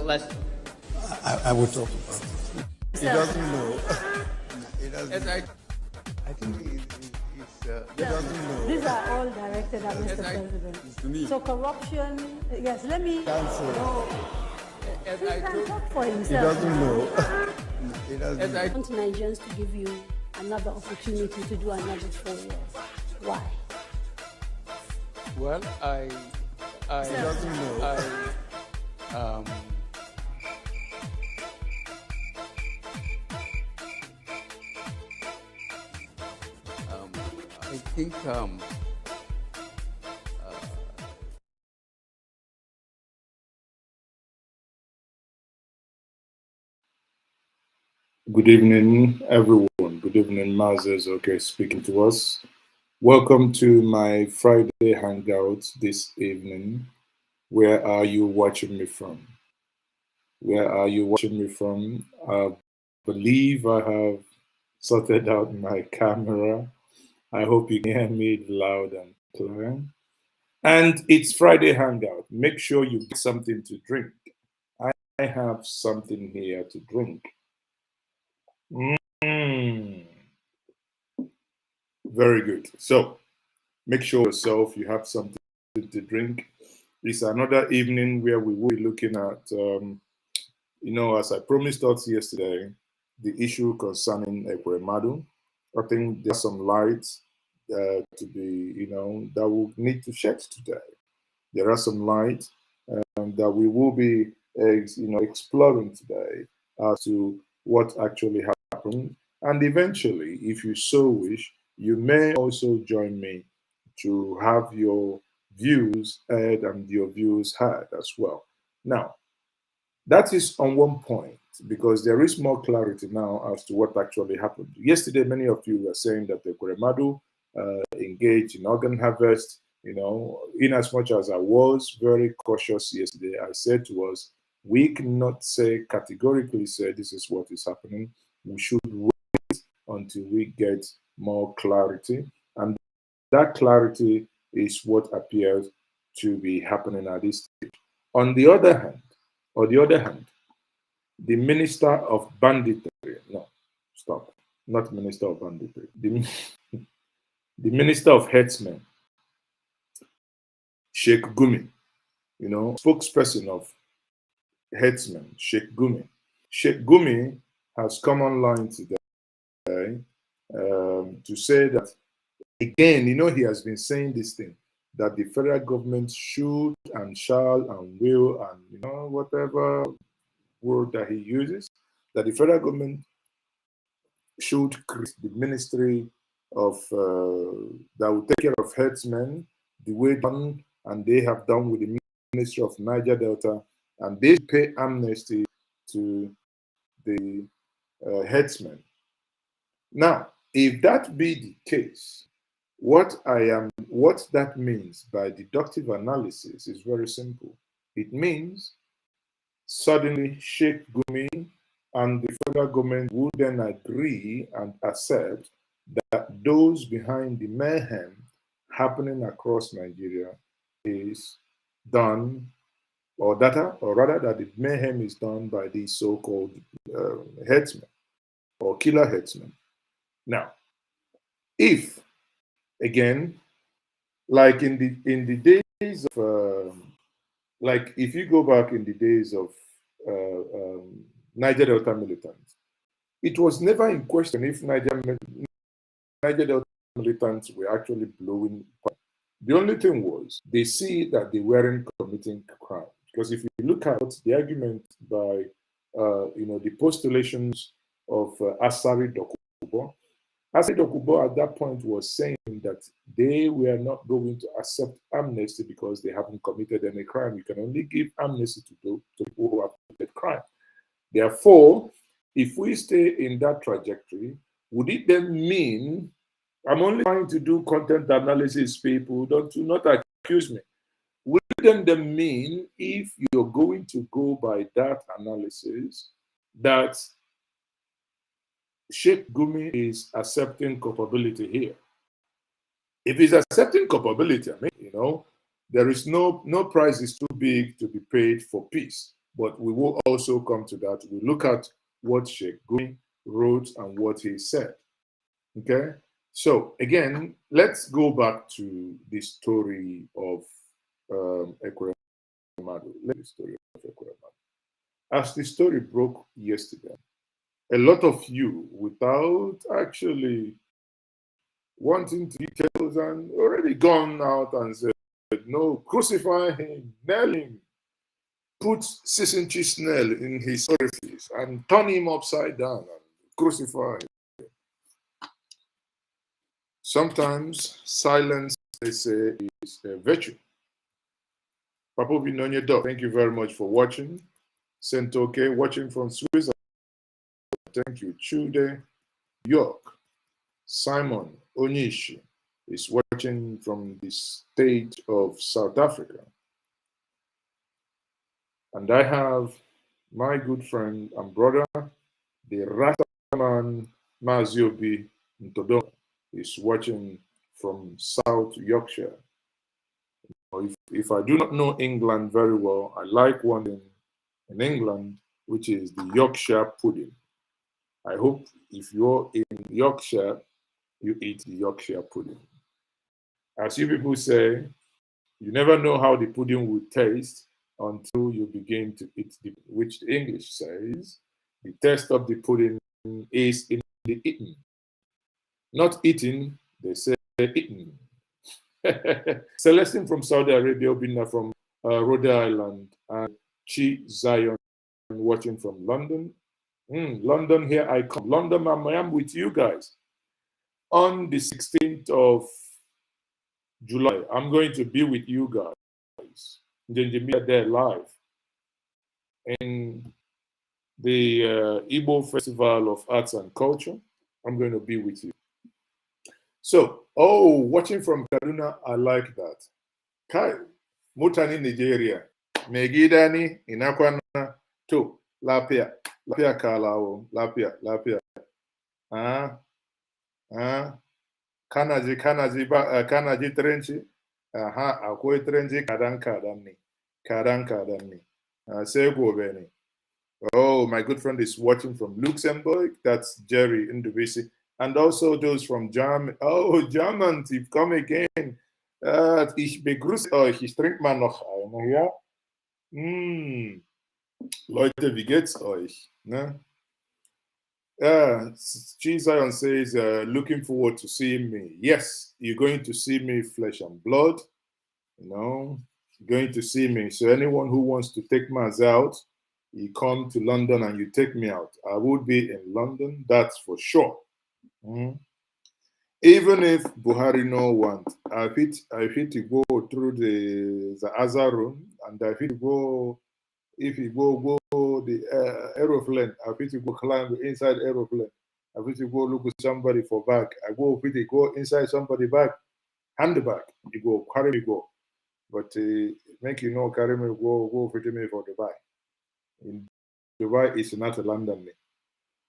Let's. I will talk about it. He doesn't know. He doesn't. I think he doesn't know. These are all directed at Mr. President. To me. So corruption, yes, let me. Can't say. No, he can talk for He himself. doesn't know. He doesn't know. I want Nigerians to give you another opportunity to do another 4 years. Why? Well, He doesn't know. I think Good evening, everyone. Good evening, Mazes. Okay, speaking to us. Welcome to my Friday Hangout this evening. Where are you watching me from? Where are you watching me from? I believe I have sorted out my camera. I hope you can hear me loud and clear. And it's Friday Hangout. Make sure you get something to drink. I have something here to drink. Very good. So make sure yourself you have something to drink. It's another evening where we will be looking at, as I promised us yesterday, the issue concerning Ekweremadu. I think there's some light to be, that we need to shed today. There are some light that we will be, exploring today as to what actually happened. And eventually, if you so wish, you may also join me to have your views heard and your views heard as well. Now, that is on one point because there is more clarity now as to what actually happened. Yesterday, many of you were saying that the Ekweremadu engaged in organ harvest. In as much as I was very cautious yesterday, I said to us, we cannot categorically say this is what is happening. We should wait until we get more clarity. And that clarity is what appears to be happening at this stage. On the other hand, the minister of banditry, not minister of banditry, the minister of Herdsmen, Sheikh Gumi, spokesperson of Herdsmen, Sheikh Gumi. Sheikh Gumi has come online today to say that, again, he has been saying this thing, that the federal government should and shall and will and, whatever word that he uses, that the federal government should create the ministry of, that will take care of herdsmen the way done, and they have done with the ministry of Niger Delta, and they pay amnesty to the herdsmen. Now, if that be the case, what that means by deductive analysis is very simple. It means suddenly Sheikh Gumi and the federal government would then agree and accept that those behind the mayhem happening across Nigeria is done, or rather that the mayhem is done by these so-called herdsmen or killer herdsmen. Now, if again, like in the days of, like if you go back in the days of Niger Delta militants, it was never in question if Niger Delta militants were actually blowing. The only thing was they see that they weren't committing crime. Because if you look at the argument by, the postulations of Asari Dokubo, Asari Dokubo at that point was saying that they were not going to accept amnesty because they haven't committed any crime. You can only give amnesty to people who have committed crime. Therefore, if we stay in that trajectory, would it then mean, I'm only trying to do content analysis, people, do not accuse me. Would it then mean, if you're going to go by that analysis, that Sheikh Gumi is accepting culpability here? If he's accepting culpability, there is no price is too big to be paid for peace. but we will also come to that. We look at what Sheikh Gumi wrote and what he said. Okay, so again, let's go back to the story of Ekweremadu. Let's the story of Ekweremadu. As the story broke yesterday, a lot of you, without actually wanting details, and already gone out and said, no, crucify him, nail him, put 6-inch nail in his orifice and turn him upside down and crucify him. Sometimes silence, they say, is a virtue. Papa Njenje, thank you very much for watching. Sentoke, watching from Switzerland. Thank you. Chude, York. Simon Onishi is watching from the state of South Africa. And I have my good friend and brother, the Rataman Maziobi Ntodong, is watching from South Yorkshire. If I do not know England very well, I like one thing in England, which is the Yorkshire pudding. I hope if you're in Yorkshire, you eat the Yorkshire pudding. As you people say, you never know how the pudding will taste until you begin to eat it, which the English says, the taste of the pudding is in the eating. Not eating, they say eating. Celestine from Saudi Arabia, Obina from Rhode Island, and Chi Zion watching from London. London, here I come. London, I am with you guys. On the 16th of July, I'm going to be with you guys. Njenje there live in the Igbo Festival of Arts and Culture. I'm going to be with you. So, watching from Kaduna, I like that. Kai, Mutani, Nigeria. Megidani, Inakwana, to, Lapia, Lapia Kalao, Lapia. Kanaji Trenchi. Akwai Trenchi Kadan. Sego Beni. Oh, my good friend is watching from Luxembourg. That's Jerry Indubisi. And also those from Germany. Oh, Germans, you've come again. Ich begrüße euch. Ich trinke mal noch eine, ja? Leute, wie geht's euch? Ne? Zion says, looking forward to seeing me. Yes, you're going to see me flesh and blood. You know, you're going to see me. So anyone who wants to take me out, you come to London and you take me out. I would be in London, that's for sure. Even if Buhari no want, I fit to go through the Azar room, and I fit to go, if you go the aeroplane, I fit to go climb inside aeroplane. I fit to go look at somebody for bag. I fit to go inside somebody bag, hand the bag. You go carry me go, but make you know carry me go fit me for Dubai. In Dubai, it's not a London.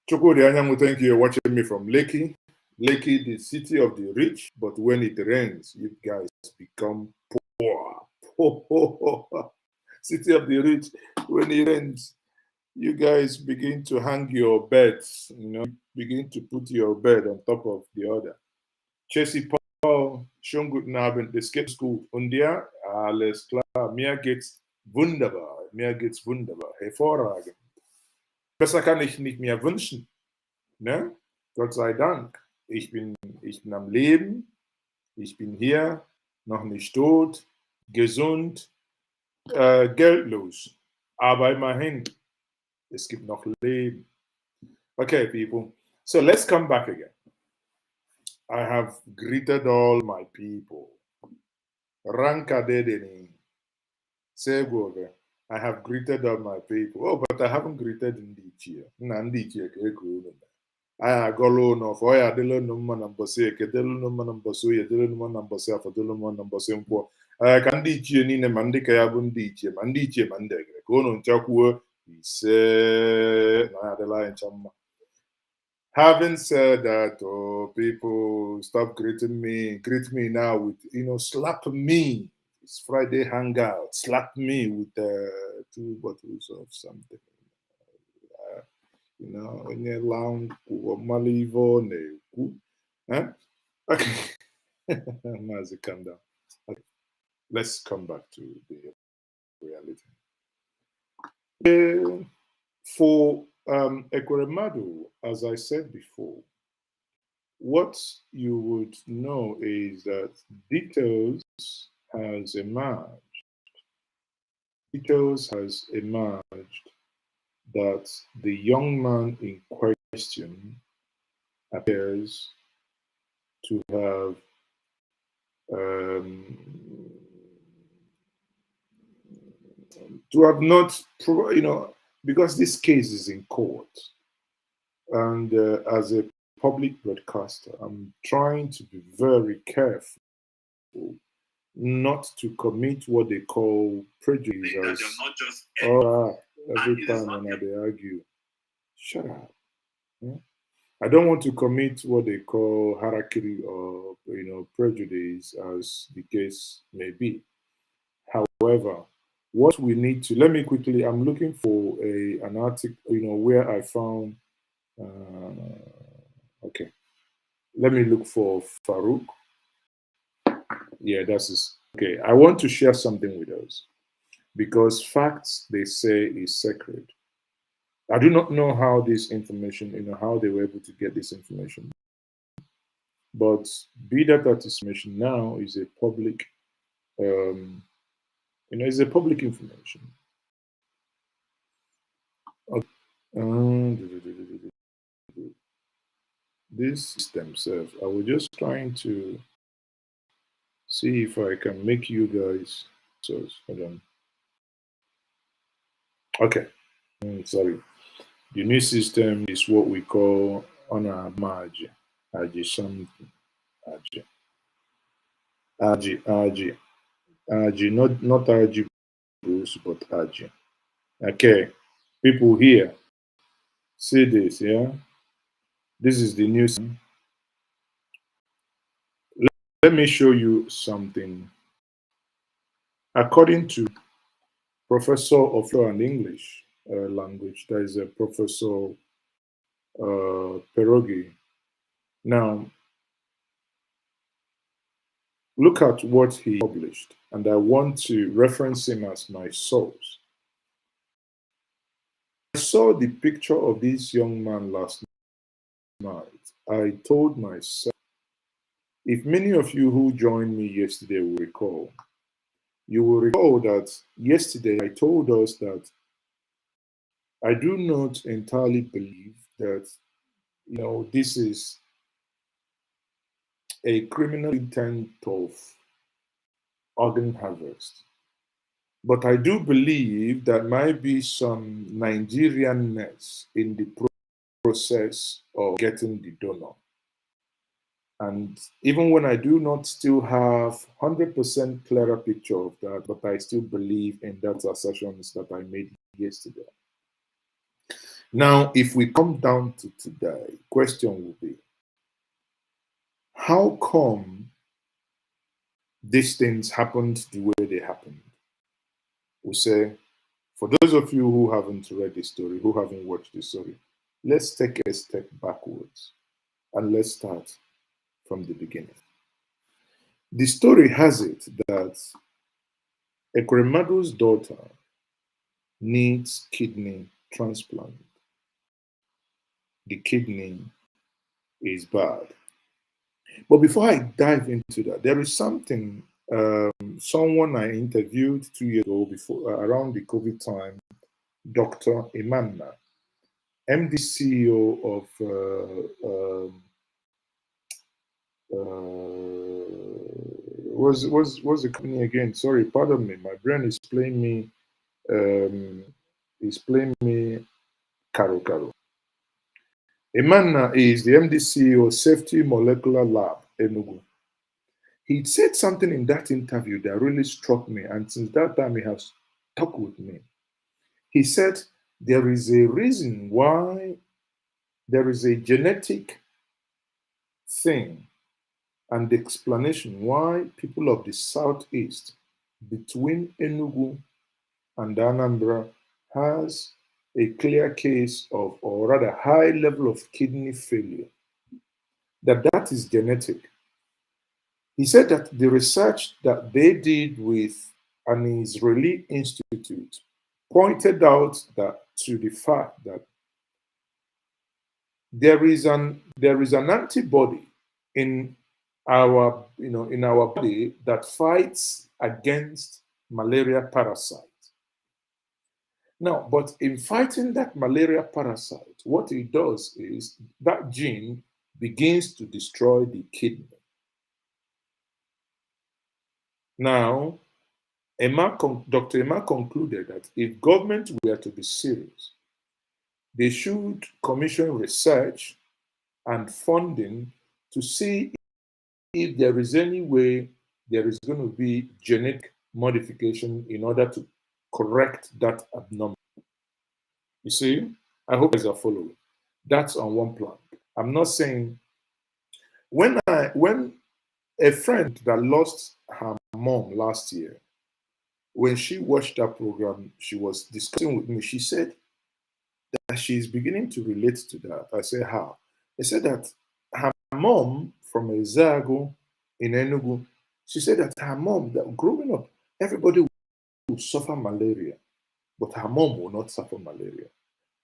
Chukwu Anyangu, thank you. You're watching me from Lekki. Lekki, the city of the rich, but when it rains, you guys become poor. City of the rich, when it rains, you guys begin to hang your beds, you know, begin to put your bed on top of the other. Chelsea Paul, schönen guten Abend, es geht gut. Und dir? Alles klar, mir geht's wunderbar, hervorragend. Besser kann ich nicht mehr wünschen, ne? Gott sei Dank. Ich bin am Leben, ich bin hier, noch nicht tot, gesund, geldlos. Aber immerhin, es gibt noch Leben. Okay, people. So let's come back again. I have greeted all my people. Ranka Dedeni. Segove. I have greeted all my people. Oh, but I haven't greeted Njenje. Njenje Ekweremadu. I agolo no for ya delo no man mbose ke delo no man mboso ye delo no man mbose afọ delo no man mbose nkwo ka ndị ichie niile ma ndị ka ya bụ ndị ichie ma ndị ichie ma ndị egere ka unu nchakwuo ise na adela ncha mma. Having said that, people stop greet me now with, slap me, It's Friday hangout. Slap me with 2 bottles of something. You know, in a lounge or Malivo, huh? Okay. Mazi, calm down. Okay. Let's come back to the reality. For Ekweremadu, as I said before, what you would know is that details has emerged. Details has emerged that the young man in question appears to have um, not, because this case is in court, and as a public broadcaster, I'm trying to be very careful not to commit what they call prejudice. Every time when they argue, shut up. Yeah? I don't want to commit what they call harakiri or prejudice, as the case may be. However, what we need to, let me quickly, I'm looking for an article, where I found, okay, let me look for Farouk. Yeah, that's it. Okay, I want to share something with us because facts, they say, is sacred. I do not know how this information, how they were able to get this information. But be that information now is a public, is a public information. Okay. This themselves, I was just trying to see if I can make you guys. So hold on. Okay, sorry. The new system is what we call honor margin, something, not RG Bruce, but RG. Okay, people here, see this, yeah. This is the new system. Let me show you something. According to Professor of Law and English language, there is a Professor Perogi. Now, look at what he published, and I want to reference him as my source. I saw the picture of this young man last night. I told myself, if many of you who joined me yesterday will recall, you will recall that yesterday I told us that I do not entirely believe that, this is a criminal intent of organ harvest. But I do believe there might be some Nigerianness in the process of getting the donor. And even when I do not still have 100% clearer picture of that, but I still believe in that assertions that I made yesterday. Now, if we come down to today, question will be, how come these things happened the way they happened? We'll say, for those of you who haven't read the story, who haven't watched the story, let's take a step backwards and let's start from the beginning. The story has it that Ekwuremadu's daughter needs kidney transplant. The kidney is bad. But before I dive into that, there is something someone I interviewed 2 years ago, before around the COVID time, Dr. Imanna, MD CEO of what's the company again? Sorry, pardon me. My brain is playing me Caro. Imanna is the MD CEO of Safety Molecular Lab, Enugu. He said something in that interview that really struck me, and since that time he has stuck with me. He said there is a reason why there is a genetic thing and the explanation why people of the Southeast between Enugu and Anambra has a clear case of, or rather high level of kidney failure, that is genetic. He said that the research that they did with an Israeli institute pointed out that to the fact that there is an antibody in our body that fights against malaria parasite. Now, but in fighting that malaria parasite, what it does is that gene begins to destroy the kidney. Now, Dr. Emma concluded that if government were to be serious, they should commission research and funding to see if there is any way there is going to be genetic modification in order to correct that abnormality. You see, I hope you guys are following. That's on one plan. I'm not saying when a friend that lost her mom last year, when she watched that program, she was discussing with me. She said that she's beginning to relate to that. I said, how? They said that her mom from Ezago in Enugu, she said that her mom, that growing up, everybody will suffer malaria, but her mom will not suffer malaria.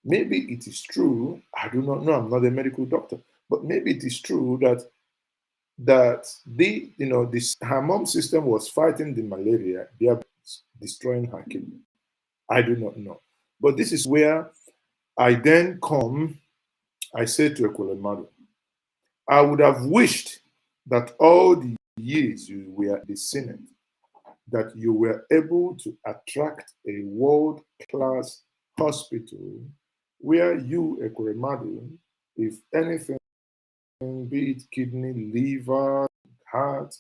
Maybe it is true, I do not know, I'm not a medical doctor, but maybe it is true that her mom's system was fighting the malaria, thereby destroying her kidney. I do not know. But this is where I then come, I say to Ekweremadu, I would have wished that all the years you were at the Senate, that you were able to attract a world-class hospital where you, Ekweremadu, if anything, be it kidney, liver, heart,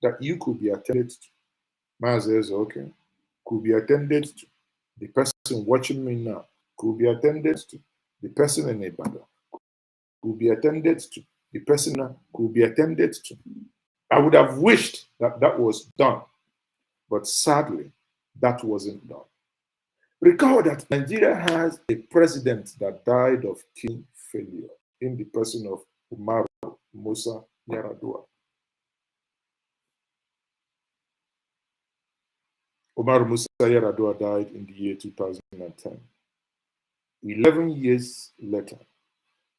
that you could be attended to. Mazes, okay, could be attended to. The person watching me now could be attended to. The person in Ibadan could be attended to. The person could be attended to. I would have wished that that was done, but sadly, that wasn't done. Recall that Nigeria has a president that died of kidney failure in the person of Umaru Musa Yar'Adua. Umaru Musa Yar'Adua died in the year 2010. 11 years later,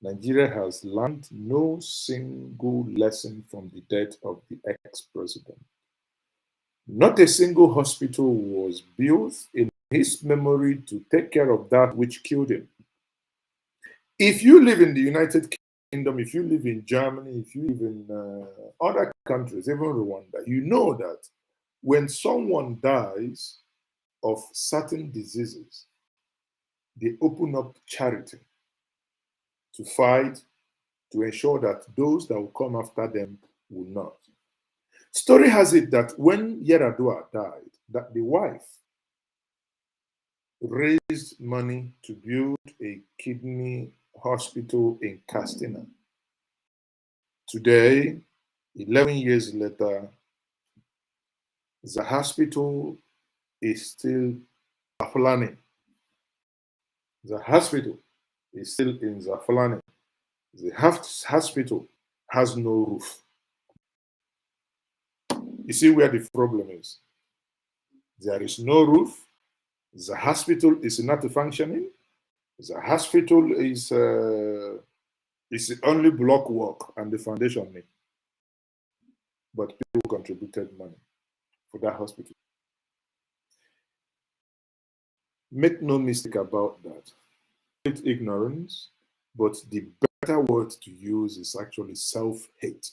Nigeria has learned no single lesson from the death of the ex-president. Not a single hospital was built in his memory to take care of that which killed him. If you live in the United Kingdom, if you live in Germany, if you live in other countries, even Rwanda, you know that when someone dies of certain diseases, they open up charity to fight, to ensure that those that will come after them will not. Story has it that when Yar'Adua died, that the wife raised money to build a kidney hospital in Castina. Today, 11 years later, the hospital is still Zafulani. The hospital is still in Zafulani. The hospital has no roof. You see where the problem is. There is no roof. The hospital is not functioning. The hospital is only block work and the foundation made. But people contributed money for that hospital. Make no mistake about that. It's ignorance, but the better word to use is actually self-hate.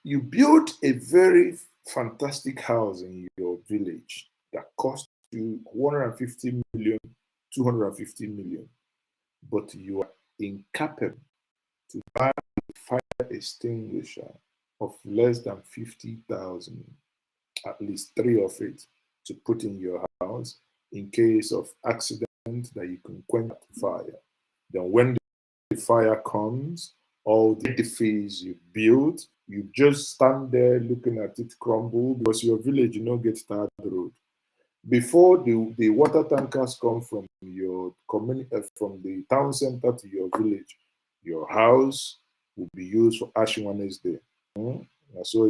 You built a very fantastic house in your village that cost you 150 million, 250 million, but you are incapable to buy a fire extinguisher of less than 50,000, at least 3 of it, to put in your house in case of accident that you can quench the fire. Then when the fire comes, all the edifice you built You just stand there looking at it crumble because your village, get tarred road. Before the water tankers come from your community, from the town center to your village, your house will be used for Ash Wednesday. So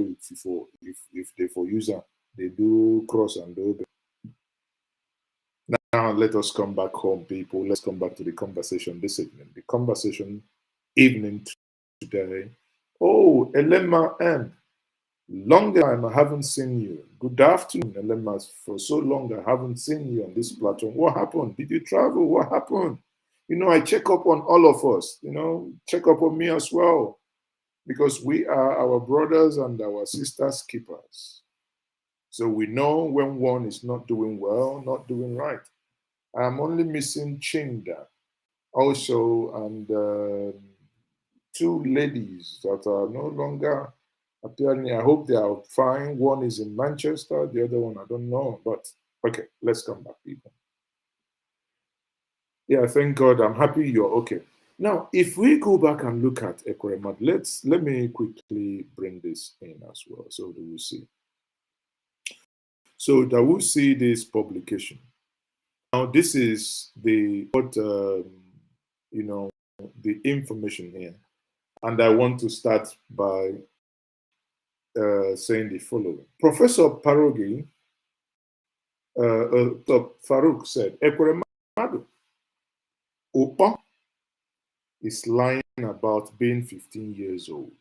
if they for user, they do cross and do. Now let us come back home, people. Let's come back to the conversation this evening. The conversation evening today. Oh, Elema M. Long time I haven't seen you. Good afternoon, Elema. For so long I haven't seen you on this platform. What happened? Did you travel? What happened? I check up on all of us. Check up on me as well. Because we are our brothers and our sisters' keepers. So we know when one is not doing well, not doing right. I'm only missing Chinda also, and two ladies that are no longer appearing. I hope they are fine. One is in Manchester, the other one I don't know. But okay, let's come back, people. Yeah, thank God. I'm happy you're okay. Now, if we go back and look at Ekweremadu, let me quickly bring this in as well, so that we see. So that we see this publication. Now, this is the information here, and I want to start by saying the following. Professor Parogi, Farouk said, Ekweremadu Opa is lying about being 15 years old.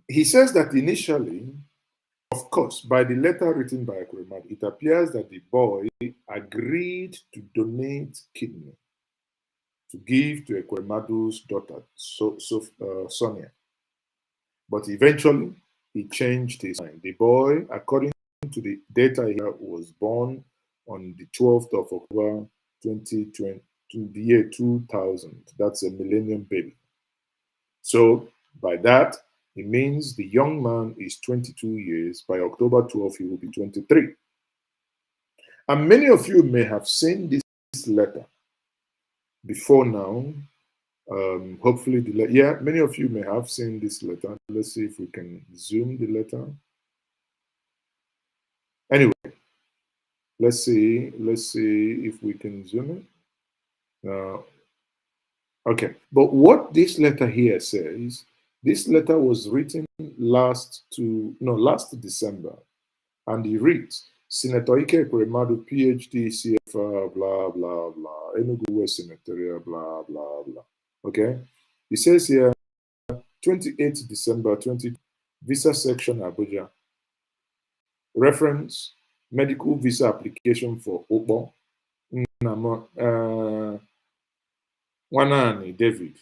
He says that initially, of course, by the letter written by Ekweremadu, it appears that the boy agreed to donate kidney to give to Ekweremadu's daughter, Sonia. But eventually, he changed his mind. The boy, according to the data here, was born on the 12th of October 2020, the year 2000. That's a millennium baby. So by that, it means the young man is 22 years. By October 12th, he will be 23. And many of you may have seen this letter before now. Hopefully, many of you may have seen this letter. Let's see if we can zoom the letter. Anyway, let's see if we can zoom it. Okay, but what this letter here says, this letter was written last December, and it reads, Senator Ekweremadu, PhD, CFR, blah, blah, blah, Enugu West Senatorial, blah, blah, blah. Okay, it says here, 28 December 20, visa section Abuja. Reference, medical visa application for Opo. Wanani David.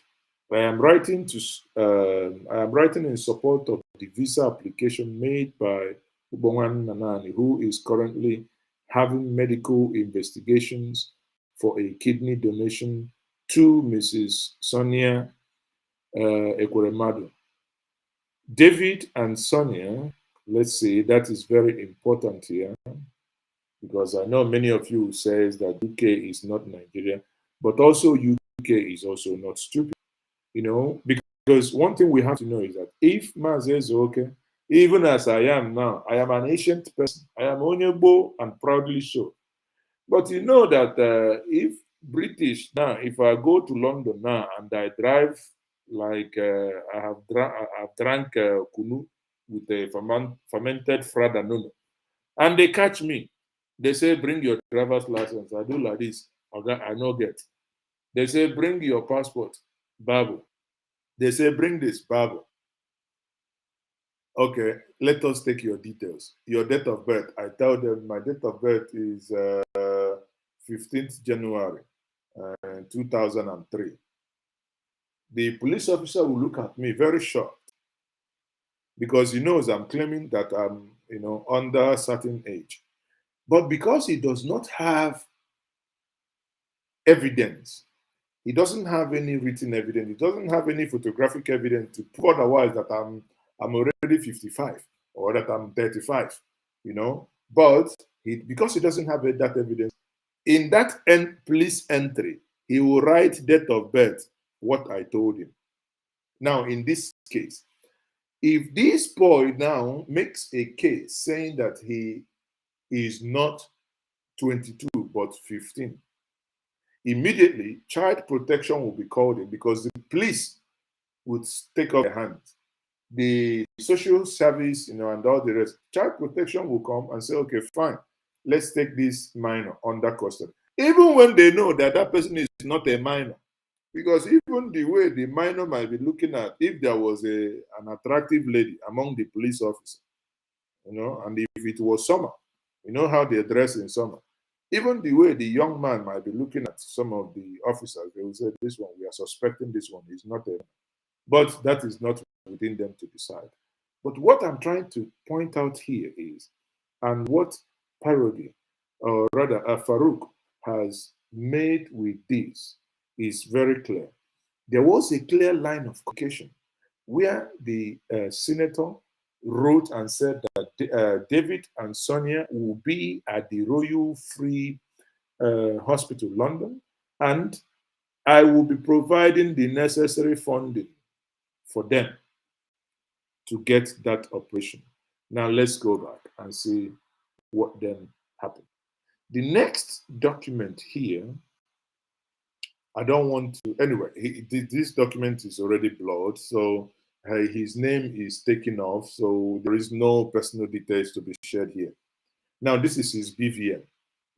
I am writing in support of the visa application made by Ubonwan Nanani, who is currently having medical investigations for a kidney donation to Mrs. Sonia Ekweremadu. David and Sonia, let's see, that is very important here, because I know many of you says that UK is not Nigeria, but also UK is also not stupid, because one thing we have to know is that if Mazi is okay, even as I am now, I am an ancient person, I am Onyebo and proudly so. But you know that if British now, if I go to London now and I drive like I have drank kunu with a fermented fradanono, and they catch me, they say bring your driver's license. I do like this, I no get. They say bring your passport, Bible. They say bring this Bible. Okay, let us take your details. Your date of birth. I tell them my date of birth is 15th January 2003. The police officer will look at me very shocked because he knows I'm claiming that I'm, under a certain age. But because he does not have evidence, he doesn't have any written evidence, he doesn't have any photographic evidence to prove otherwise that I'm already 55 or that I'm 35, But because he doesn't have that evidence, in that police entry, he will write date of birth, what I told him. Now, in this case, if this boy now makes a case saying that he is not 22 but 15, immediately child protection will be called in because the police would take off their hands. The social service, and all the rest, child protection will come and say, okay, fine, let's take this minor under custody. Even when they know that that person is not a minor. Because even the way the minor might be looking at, if there was an attractive lady among the police officers, and if it was summer, how they dress in summer, even the way the young man might be looking at some of the officers, they will say, this one, we are suspecting this one is not a, but that is not within them to decide. But what I'm trying to point out here is, and what Parody, or rather Farouk, has made with this is very clear. There was a clear line of communication where the senator wrote and said that David and Sonia will be at the Royal Free Hospital, London, and I will be providing the necessary funding for them to get that operation. Now let's go back and see what then happened. The next document here, I don't want to, anyway, this document is already blurred, so his name is taken off, so there is no personal details to be shared here. Now, this is his BVM.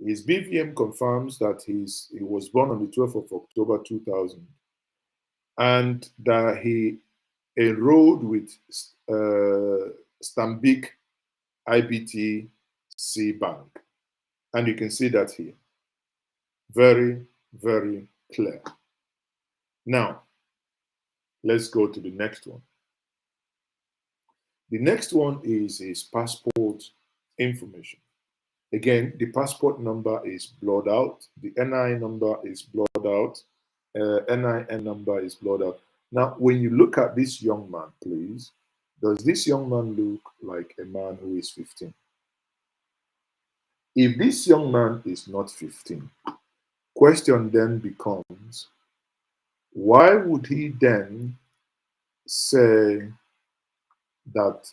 His BVM confirms that he was born on the 12th of October 2000 and that he enrolled with Stanbic IBTC Bank. And you can see that here. Very, very clear. Now, let's go to the next one. The next one is his passport information. Again, the passport number is blurred out. The NI number is blurred out. NIN number is blurred out. Now, when you look at this young man, please, does this young man look like a man who is 15? If this young man is not 15, question then becomes, why would he then say that,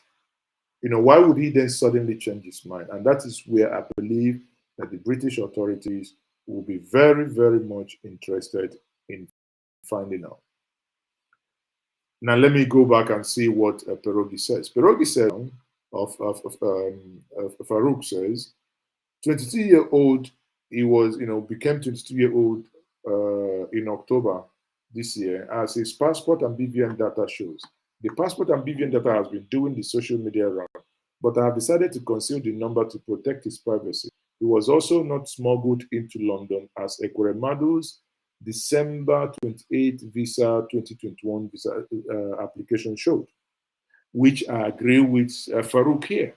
why would he then suddenly change his mind? And that is where I believe that the British authorities will be very, very much interested in finding out. Now, let me go back and see what Pierogi says. Pierogi says, Farouk says, 22-year-old, he was, became 22-year-old in October this year, as his passport and BVN data shows. The passport and BVN data has been doing the social media round, but I have decided to conceal the number to protect his privacy. He was also not smuggled into London, as Ekweremadu's December 28 visa 2021 visa application showed, which I agree with Farouk here.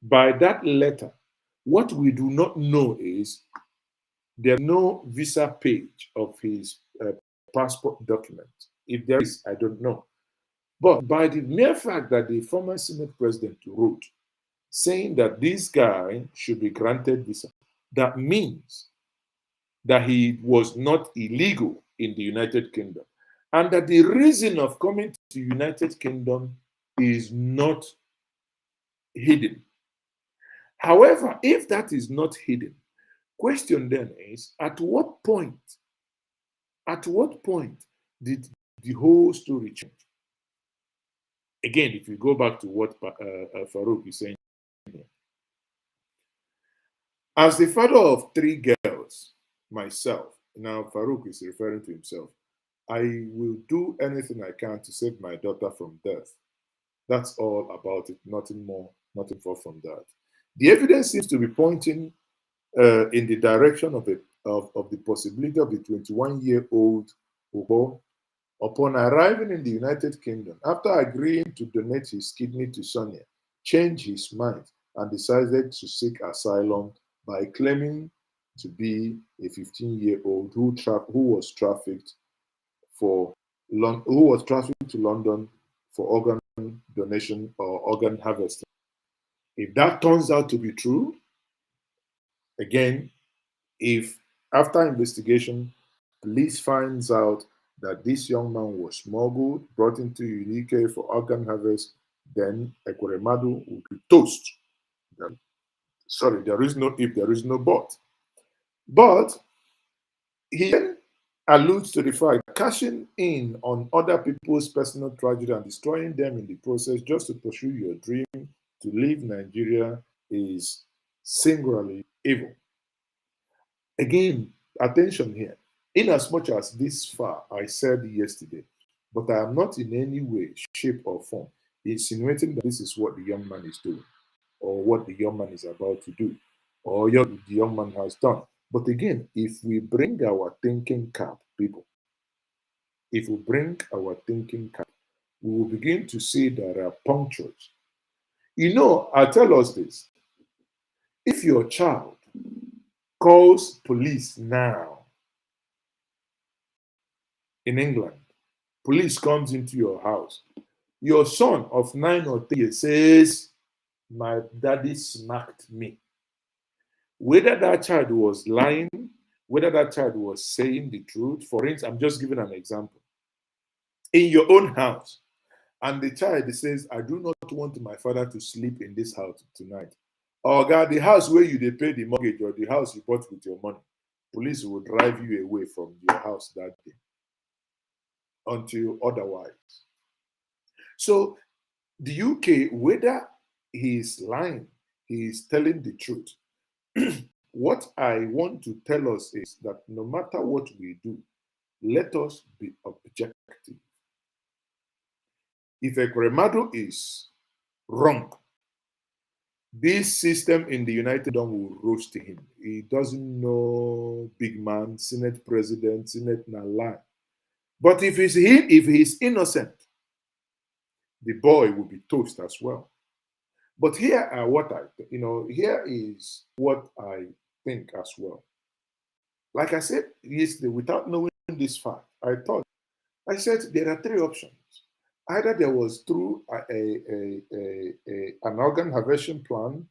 By that letter, what we do not know is there's no visa page of his passport document. If there is, I don't know. But by the mere fact that the former Senate president wrote saying that this guy should be granted visa, that means that he was not illegal in the United Kingdom, and that the reason of coming to the United Kingdom is not hidden. However, if that is not hidden, question then is, at what point did the whole story change? Again, if you go back to what Farouk is saying here. As the father of 3 girls, myself, now Farouk is referring to himself, I will do anything I can to save my daughter from death. That's all about it, nothing more, nothing far from that. The evidence seems to be pointing in the direction of the possibility of the 21-year-old Ugo, upon arriving in the United Kingdom, after agreeing to donate his kidney to Sonia, changed his mind and decided to seek asylum by claiming to be a 15-year-old who was trafficked to London for organ donation or organ harvesting. If that turns out to be true, again, if after investigation, police finds out that this young man was smuggled, brought into UK for organ harvest, then Ekweremadu would be toast. Sorry, there is no if, there is no but. But he then alludes to the fact that cashing in on other people's personal tragedy and destroying them in the process just to pursue your dream to leave Nigeria is singularly evil. Again, attention here. In as much as this far I said yesterday, but I am not in any way, shape, or form insinuating that this is what the young man is doing, or what the young man is about to do, or the young man has done. But again, if we bring our thinking cap, people, if we bring our thinking cap, we will begin to see there are punctures. You know, I tell us this. If your child calls police now in England, police comes into your house, your son of 9 or 10 years says, my daddy smacked me. Whether that child was lying, whether that child was saying the truth, for instance, I'm just giving an example. In your own house, and the child says, I do not want my father to sleep in this house tonight. Or God, the house where you they pay the mortgage or the house you bought with your money, police will drive you away from your house that day until otherwise. So the UK, whether he is lying, he is telling the truth. What I want to tell us is that no matter what we do, let us be objective. If Ekweremadu is wrong, this system in the United Kingdom will roast him. He doesn't know big man, Senate president, Senate lie. But if he's innocent, the boy will be toast as well. But here are what here is what I think as well. Like I said yesterday, without knowing this fact, I said there are 3 options. Either there was through an organ harvesting plan,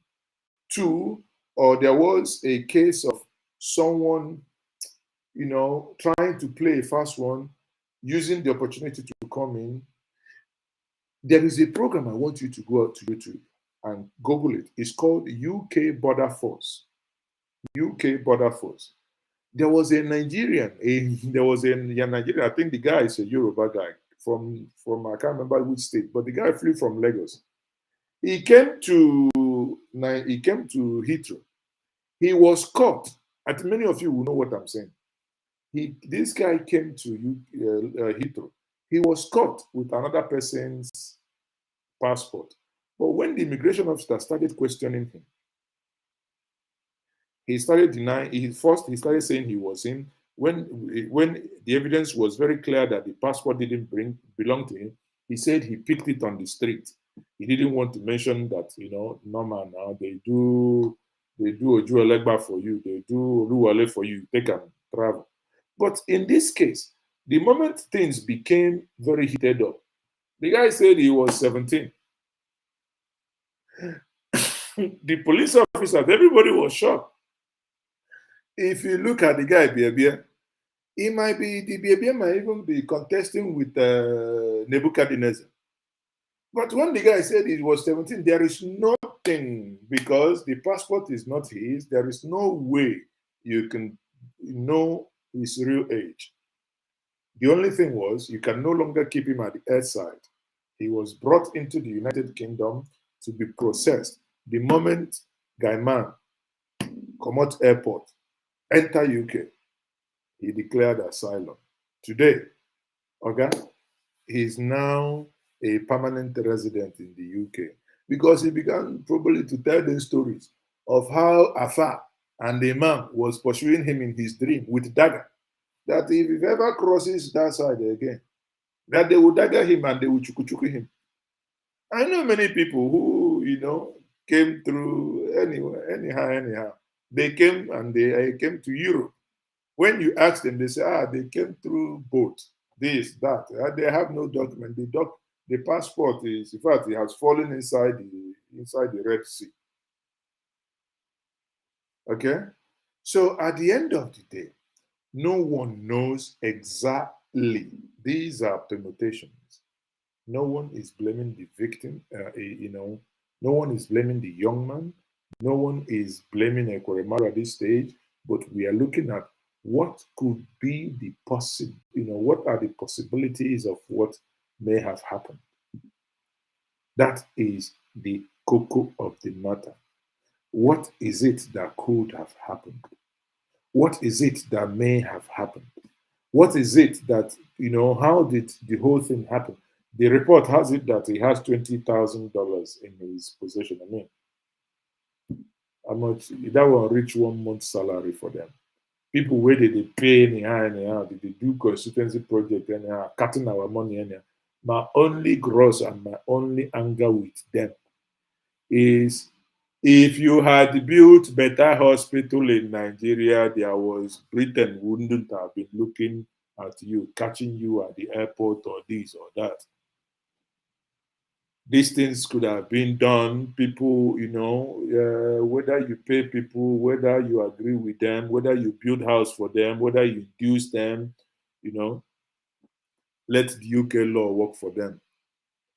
2, or there was a case of someone, trying to play a fast one, using the opportunity to come in. There is a program I want you to go out to YouTube and Google it. It's called UK Border Force. UK Border Force. There was a Nigerian, Nigerian, I think the guy is a Yoruba guy from I can't remember which state, but the guy flew from Lagos. He came to Heathrow. He was caught. And many of you will know what I'm saying. This guy came to Heathrow. He was caught with another person's passport. But when the immigration officer started questioning him, he started denying. He started saying he was him. When the evidence was very clear that the passport didn't belong to him, he said he picked it on the street. He didn't want to mention that, normal now they do Oju Elegba for you, they do Oluwale for you, they can travel. But in this case, the moment things became very heated up, the guy said he was 17. The police officers, everybody was shocked. If you look at the guy, the Biabia might even be contesting with Nebuchadnezzar. But when the guy said he was 17, there is nothing, because the passport is not his. There is no way you can know his real age. The only thing was you can no longer keep him at the airside. He was brought into the United Kingdom to be processed. The moment Gaiman come out airport, enter UK, he declared asylum. Today, he is now a permanent resident in the UK, because he began probably to tell them stories of how Afa and the man was pursuing him in his dream with dagger, that if he ever crosses that side again, that they will dagger him and they will chuku him. I know many people who, came through anyhow. They came and they came to Europe. When you ask them, they say, they came through boat, this, that. They have no document. The passport is, in fact, it has fallen inside the Red Sea. Okay? So at the end of the day, no one knows exact these are permutations. No one is blaming the victim, no one is blaming the young man. No one is blaming Ekweremadu at this stage, but we are looking at what could be the what are the possibilities of what may have happened. That is the cocoa of the matter. What is it that could have happened? What is it that may have happened? What is it that, how did the whole thing happen? The report has it that he has $20,000 in his possession. I mean, how much that will reach 1 month's salary for them. People where they pay anyhow, they do consultancy project anyhow, cutting our money anyhow. My only gross and my only anger with them is if you had built better hospital in Nigeria, there was Britain wouldn't have been looking at you, catching you at the airport or this or that. These things could have been done. People, whether you pay people, whether you agree with them, whether you build house for them, whether you induce them, let the UK law work for them.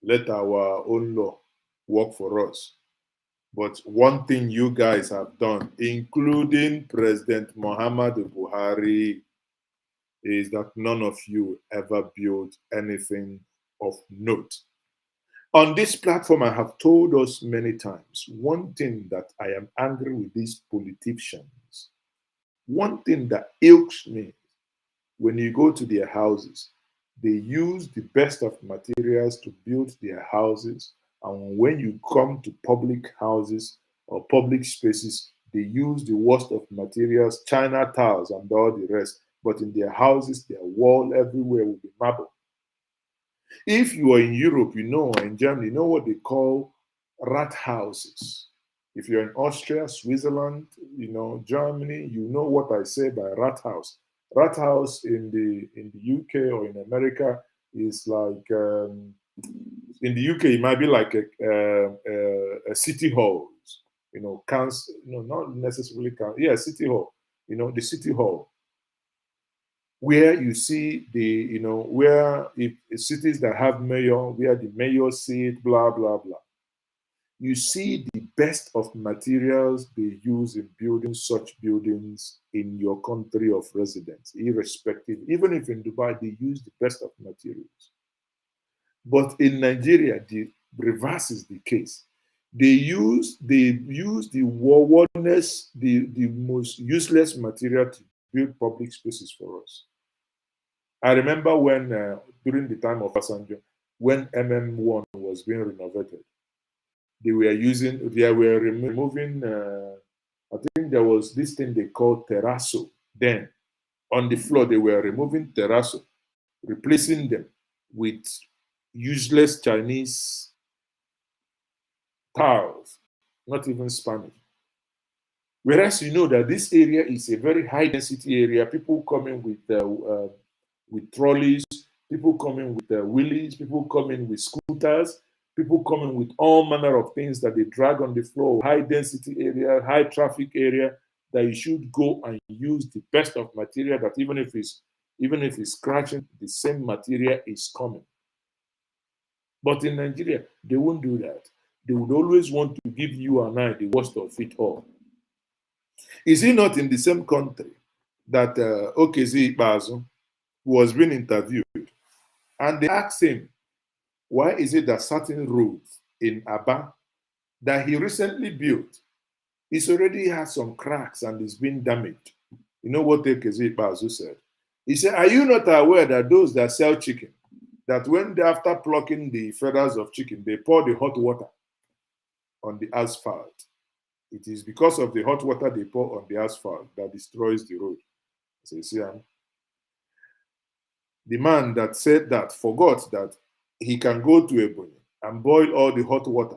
Let our own law work for us. But one thing you guys have done, including President Muhammadu Buhari, is that none of you ever built anything of note. On this platform, I have told us many times, one thing that I am angry with these politicians, one thing that ails me, when you go to their houses, they use the best of materials to build their houses. And when you come to public houses or public spaces, they use the worst of materials, China tiles and all the rest. But in their houses, their wall everywhere will be marble. If you are in Europe, or in Germany, you know what they call rat houses. If you're in Austria, Switzerland, Germany, you know what I say by rat house. Rat house in the UK or in America is like in the UK it might be like a city hall, council, not necessarily council, city hall, the city hall, where you see where if cities that have mayor, where the mayor sit, blah blah blah. You see the best of materials they use in building such buildings in your country of residence, irrespective. Even if in Dubai, they use the best of materials. But in Nigeria, the reverse is the case. They use the worldness, the most useless material to build public spaces for us. I remember when, during the time of Obasanjo, when MM1 was being renovated, they were removing, I think there was this thing they called terrazzo. Then on the floor, they were removing terrazzo, replacing them with useless Chinese tiles, not even Spanish. Whereas you know that this area is a very high density area, people coming with trolleys, people coming with wheelies, people coming with scooters, people coming with all manner of things that they drag on the floor, high density area, high traffic area, that you should go and use the best of material that even if it's scratching, the same material is coming. But in Nigeria, they won't do that. They would always want to give you and I the worst of it all. Is he not in the same country that Okezi Ikpeazu was being interviewed? And they asked him, why is it that certain roads in Aba that he recently built, it's already has some cracks and it's been damaged? You know what Okezi Ikpeazu said? He said, are you not aware that those that sell chicken, that when they, after plucking the feathers of chicken, they pour the hot water on the asphalt? It is because of the hot water they pour on the asphalt that destroys the road. So you see, the man that said that forgot that he can go to Ebonyi and boil all the hot water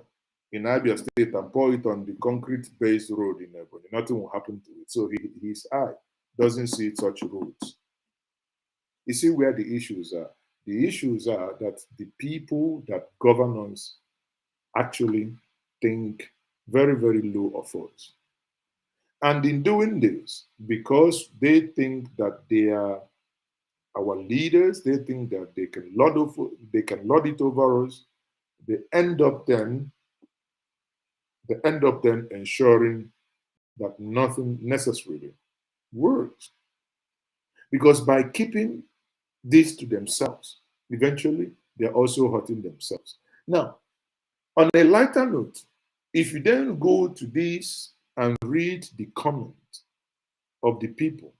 in Abia State and pour it on the concrete-based road in Ebonyi. Nothing will happen to it. So his eye doesn't see such roads. You see where the issues are. The issues are that the people that govern us actually think very, very low of us. And in doing this, because they think that they are our leaders, they think that they can lord it over us. They end up then ensuring that nothing necessarily works. Because by keeping this to themselves, eventually they're also hurting themselves. Now, on a lighter note, if you then go to this and read the comments of the people,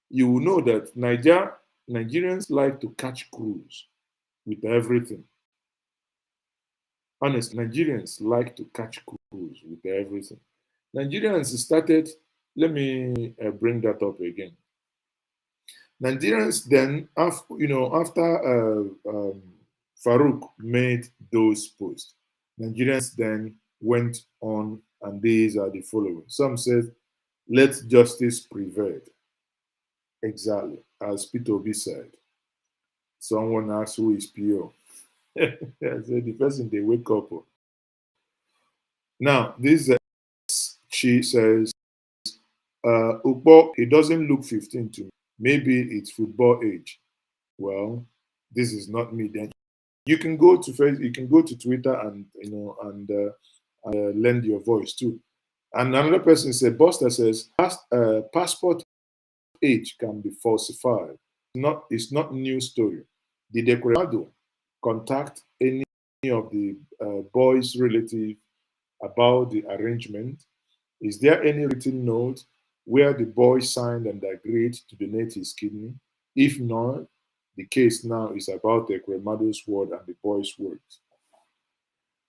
you will know that Nigerians like to catch cruise with everything. Honestly, Nigerians like to catch cruise with everything. Nigerians started, let me bring that up again. Nigerians then, after Farouk made those posts, Nigerians then went on, and these are the following. Some said, let justice prevail. Exactly, as Peter Obi said. Someone asked, who is PO? I said, the person they wake up. Now, this she says, Ukbo, he doesn't look 15 to me. Maybe it's football age. Well, this is not me. Then you can go to Facebook, you can go to Twitter and lend your voice too. And another person said, Buster says, passport age can be falsified. It's not new story. Did Ekweremadu contact any of the boys' relative about the arrangement? Is there any written note where the boy signed and agreed to donate his kidney? If not, the case now is about the Ekwuremadu's word and the boy's words.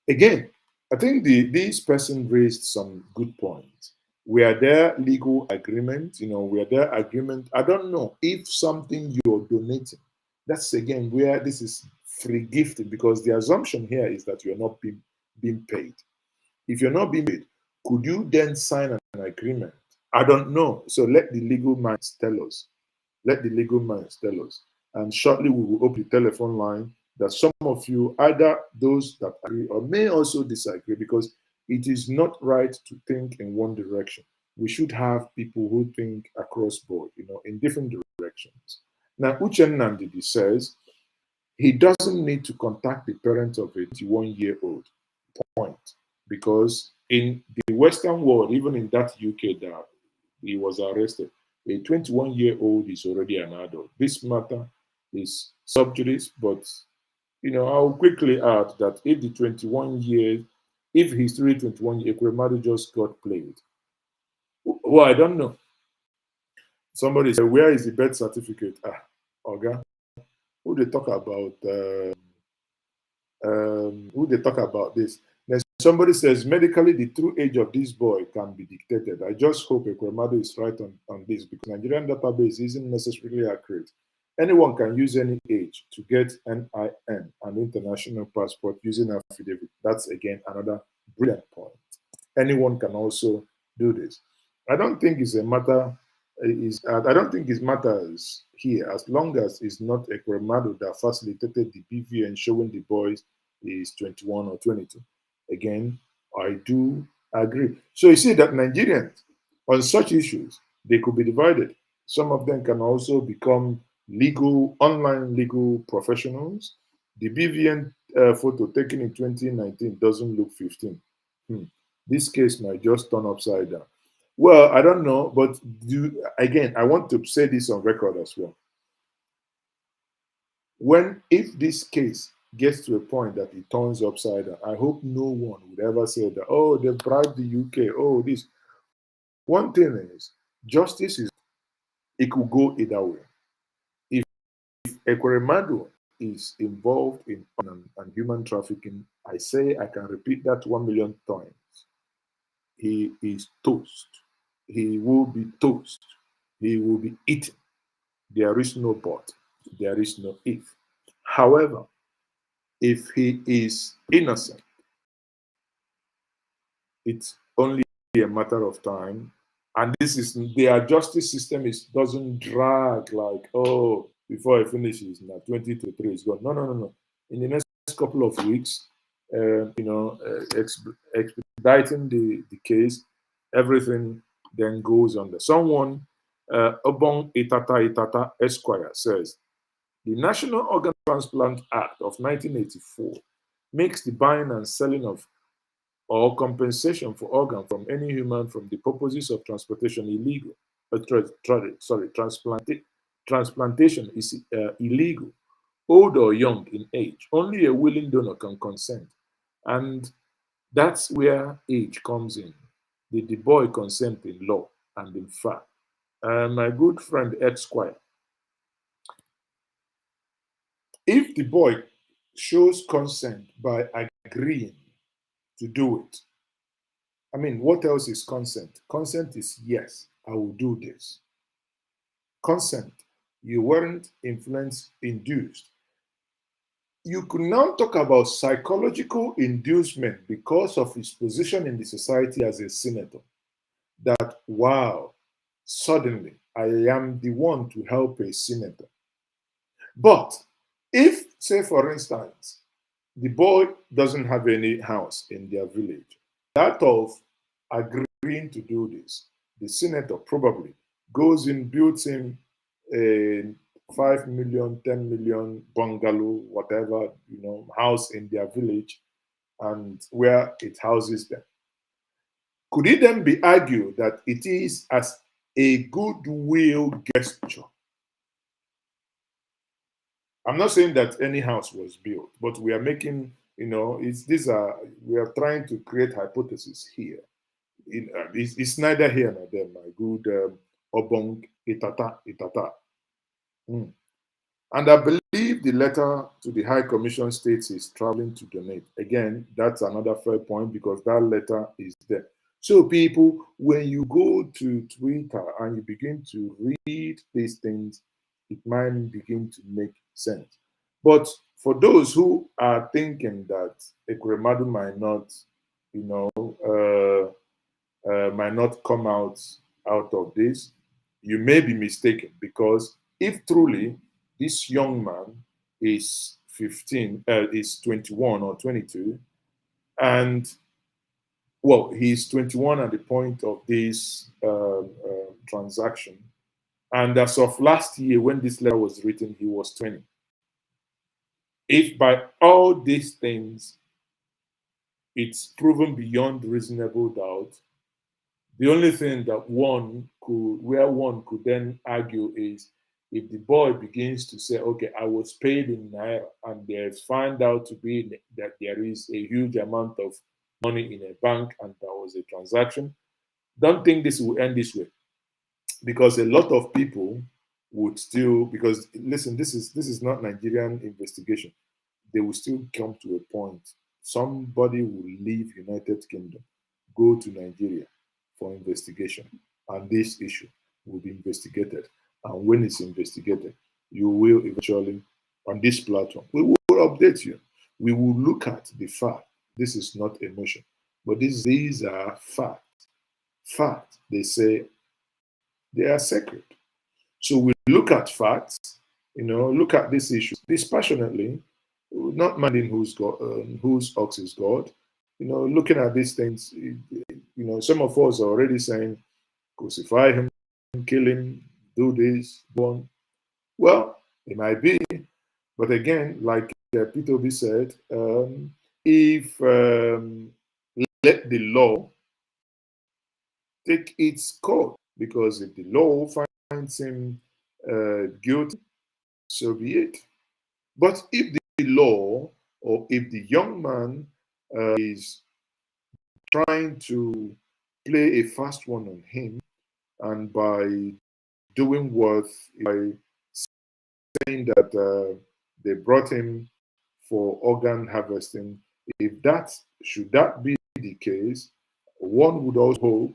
Again, I think this person raised some good points. Were there legal agreement? Were there agreement? I don't know if something you're donating. That's again where this is free gifting, because the assumption here is that you're not being paid. If you're not being paid, could you then sign an agreement? I don't know. So let the legal minds tell us. Let the legal minds tell us. And shortly we will open the telephone line that some of you, either those that agree or may also disagree, because it is not right to think in one direction. We should have people who think across board, in different directions. Now, Uchenna Ndidi says he doesn't need to contact the parents of a 21-year-old. Point. Because in the Western world, even in that UK that he was arrested, a 21-year-old is already an adult. This matter is sub judice, but I'll quickly add that if the 21 years, if he's really 21, Ekweremadu just got played. Well, I don't know. Somebody said, where is the birth certificate? Oga, who they talk about? Who they talk about this? Then somebody says, medically, the true age of this boy can be dictated. I just hope Ekweremadu is right on this, because Nigerian database isn't necessarily accurate. Anyone can use any age to get NIN, an international passport, using affidavit. That's again another brilliant point. Anyone can also do this. I don't think it's a matter. I don't think it matters here, as long as it's not Ekweremadu that facilitated the BVN showing the boys is 21 or 22. Again, I do agree. So you see that Nigerians, on such issues, they could be divided. Some of them can also become online legal professionals. The BVN photo taken in 2019 doesn't look 15. This case might just turn upside down. Well, I don't know, but again, I want to say this on record as well. If this case gets to a point that it turns upside down, I hope no one would ever say that, oh, they bribed the UK, oh, this. One thing is, justice it could go either way. If Ekweremadu is involved in and human trafficking, I can repeat that 1 million times. He is toast. He will be toast. He will be eaten. There is no but. There is no if. However, if he is innocent, it's only a matter of time. And their justice system doesn't drag like, oh, before it finishes, now 2023 is gone. No. In the next couple of weeks, expediting the case, everything then goes under. Someone Obong Itata Esquire says, the National Organ Transplant Act of 1984 makes the buying and selling of or compensation for organ from any human from the purposes of transportation illegal. Transplantation is illegal, old or young in age. Only a willing donor can consent. And that's where age comes in. Did the boy consent in law and in fact? My good friend Esquire, if the boy shows consent by agreeing to do it, I mean, what else is consent? Consent is yes, I will do this. Consent, you weren't influenced, induced. You could now talk about psychological inducement because of his position in the society as a senator. That, wow, suddenly I am the one to help a senator. But if, say, for instance, the boy doesn't have any house in their village, that of agreeing to do this, the senator probably goes in, builds him a 5 million, 10 million bungalow, whatever, house in their village, and where it houses them. Could it then be argued that it is as a goodwill gesture? I'm not saying that any house was built, but we are making, we are trying to create hypotheses here. It's neither here nor there, my good Obong Itata. Mm. And I believe the letter to the High Commission states he's traveling to donate. Again, that's another fair point because that letter is there. So people, when you go to Twitter and you begin to read these things, it might begin to make sense. But for those who are thinking that Ekweremadu might not, might not come out of this, you may be mistaken because if truly this young man is 21 or 22, and well, he's 21 at the point of this transaction, and as of last year when this letter was written, he was 20. If by all these things it's proven beyond reasonable doubt, the only thing that one could then argue is if the boy begins to say, okay, I was paid in Naira, and there's found out to be that there is a huge amount of money in a bank and there was a transaction, don't think this will end this way. Because a lot of people would still, because listen, this is not Nigerian investigation. They will still come to a point. Somebody will leave United Kingdom, go to Nigeria for investigation, and this issue will be investigated. And when it's investigated, you will eventually, on this platform, we will update you. We will look at the fact. This is not emotion, but these are facts. Facts, they say, they are sacred. So we look at facts, look at this issue dispassionately, not minding whose ox is God. Looking at these things, some of us are already saying, crucify him, kill him, do this, go on. Well, it might be, but again, like Peter B said, if let the law take its course, because if the law finds him guilty, so be it. But if the law or if the young man is trying to play a fast one on him, and by doing what, by saying that they brought him for organ harvesting, should that be the case, one would also hope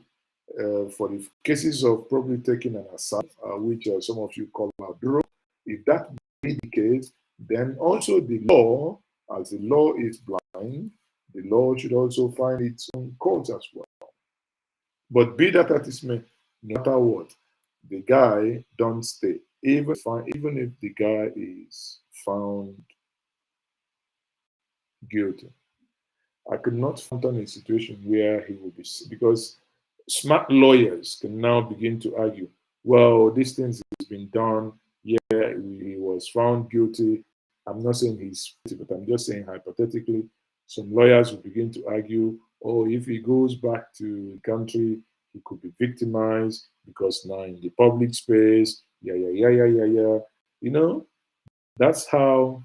for the cases of probably taking an aside, which some of you call Maduro, if that be the case, then also the law, as the law is blind, the law should also find its own courts as well. But be that as it may, no matter what, the guy don't stay. Even if the guy is found guilty, I could not fathom a situation where he will be, because smart lawyers can now begin to argue, well, these things has been done. Yeah, he was found guilty. I'm not saying he's guilty, but I'm just saying hypothetically, some lawyers will begin to argue, oh, if he goes back to the country, he could be victimized because now in the public space, yeah. You know, that's how,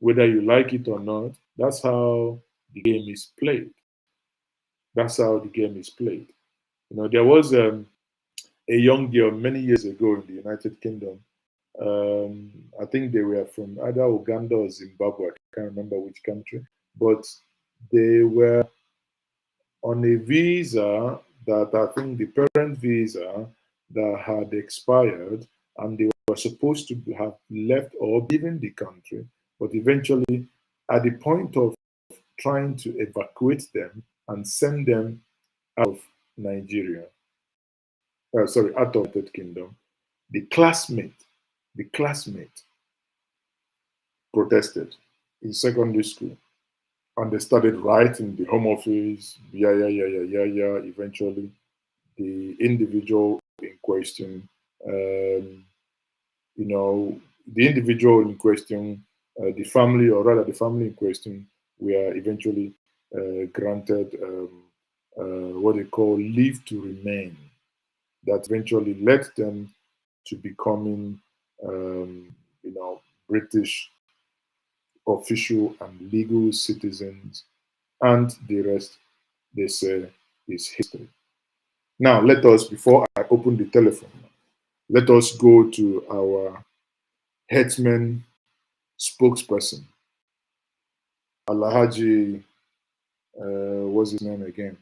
whether you like it or not, that's how the game is played. That's how the game is played. You know, there was a young girl many years ago in the United Kingdom. I think they were from either Uganda or Zimbabwe. I can't remember which country, but they were on a visa that I think the parent visa that had expired, and they were supposed to have left or leaving the country, but eventually, at the point of trying to evacuate them and send them out of Nigeria, sorry, out of the United Kingdom, the classmate protested in secondary school, and they started writing the home office, yeah. Eventually, the individual in question, the individual in question, the family, or rather the family in question, were eventually granted what they call leave to remain. That eventually led them to becoming, British official and legal citizens, and the rest, they say, is history. Now, let us, before I open the telephone, let us go to our Herdsmen spokesperson, Alhaji, what's his name again?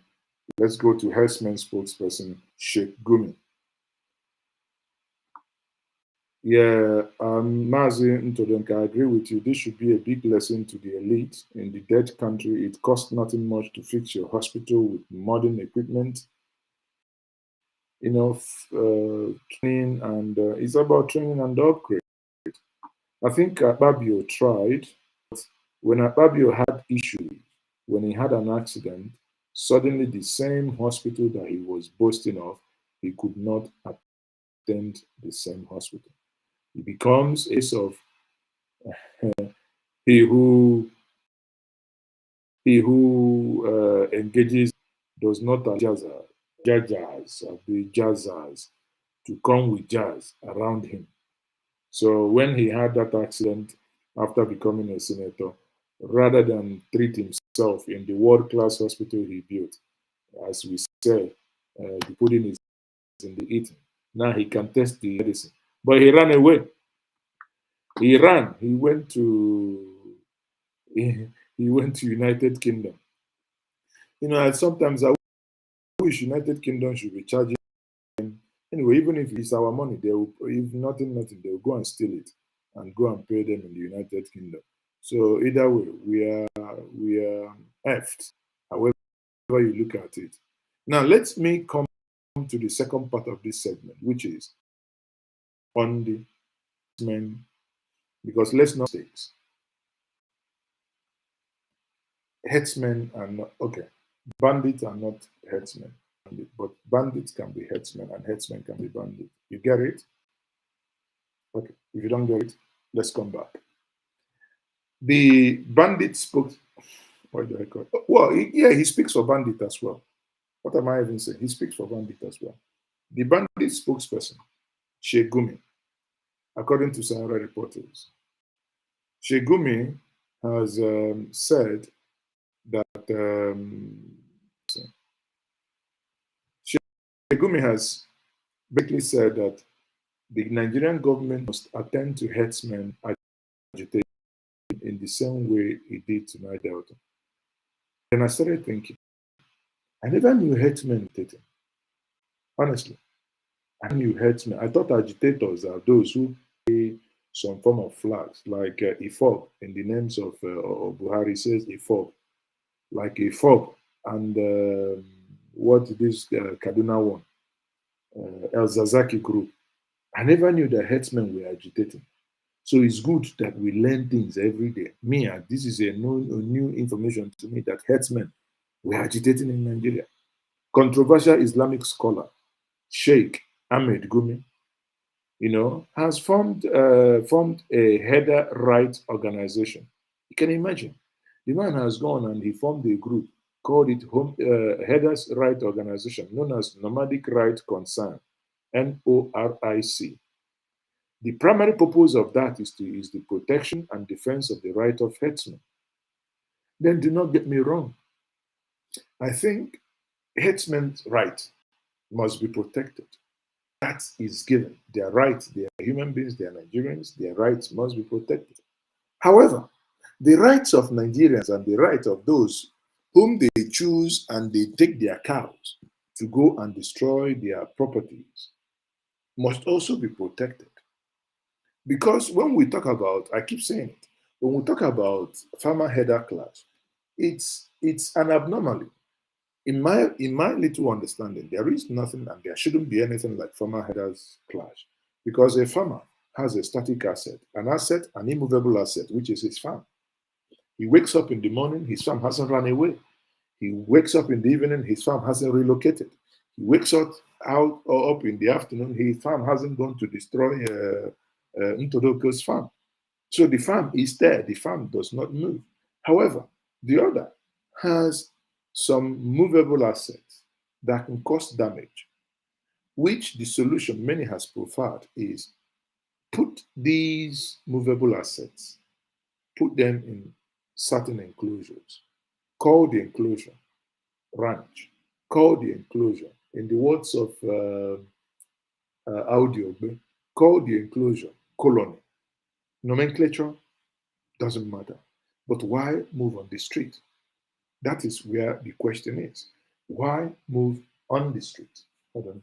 Let's go to Herdsmen spokesperson, Sheikh Gumi. Yeah, Mazi Ntodenka, I agree with you. This should be a big lesson to the elite. In the dead country, it costs nothing much to fix your hospital with modern equipment. Training, and it's about training and upgrade. I think Akpabio tried, but when Akpabio had issues, when he had an accident, suddenly the same hospital that he was boasting of, he could not attend the same hospital. It becomes a case of he who engages does not be jazzers to come with jazz around him. So when he had that accident after becoming a senator, rather than treat himself in the world-class hospital he built, as we said, the pudding is in the eating. Now he can test the medicine. But he ran away. He ran. He went to United Kingdom. Sometimes I wish United Kingdom should be charging. Anyway, even if it's our money, if nothing, they will go and steal it and go and pay them in the United Kingdom. So either way, we are effed, however you look at it. Now let me come to the second part of this segment, which is on the men, because let's not mistakes. Herdsmen are not okay. Bandits are not herdsmen, but bandits can be herdsmen and herdsmen can be bandits. You get it? Okay. If you don't get it, let's come back. The bandit spoke. What do I call it? Well, he speaks for bandit as well. What am I even saying? He speaks for bandit as well. The bandit spokesperson, Sheikh Gumi, according to Sahara reporters, Sheikh Gumi has said that Sheikh Gumi has basically said that the Nigerian government must attend to herdsmen agitation in the same way it did to Niger Delta. And I started thinking, I never knew herdsmen agitating. Honestly, I knew herdsmen. I thought agitators are those who pay some form of flags, like IFOB, in the names of Buhari says IFOB, like IFOB, and what this Kaduna one, El Zazaki group. I never knew that herdsmen were agitating. So it's good that we learn things every day. This is a new information to me that herdsmen were agitating in Nigeria. Controversial Islamic scholar Sheikh Ahmed Gumi has formed a header right organization. You can imagine. The man has gone and he formed a group, called it Headers Right Organization, known as Nomadic Right Concern, NORIC. The primary purpose of that is the protection and defense of the right of herdsmen. Then do not get me wrong. I think herdsmen's right must be protected. That is given. Their rights, they are human beings, they are Nigerians, their rights must be protected. However, the rights of Nigerians and the rights of those whom they choose and they take their cows to go and destroy their properties must also be protected. Because when we talk about, I keep saying it, when we talk about farmer header clash, it's an abnormality. In my little understanding, there is nothing and there shouldn't be anything like farmer headers clash, because a farmer has a static asset, an immovable asset, which is his farm. He wakes up in the morning, his farm hasn't run away. He wakes up in the evening, his farm hasn't relocated. He wakes up or up in the afternoon, his farm hasn't gone to destroy Ntodoko's farm. So the farm is there, the farm does not move. However, the other has some movable assets that can cause damage, which the solution many has preferred is put these movable assets, put them in certain enclosures. Call the enclosure ranch. Call the enclosure, in the words of Audio, call the enclosure colony. Nomenclature doesn't matter. But why move on the street? That is where the question is. Why move on the street? Hold on,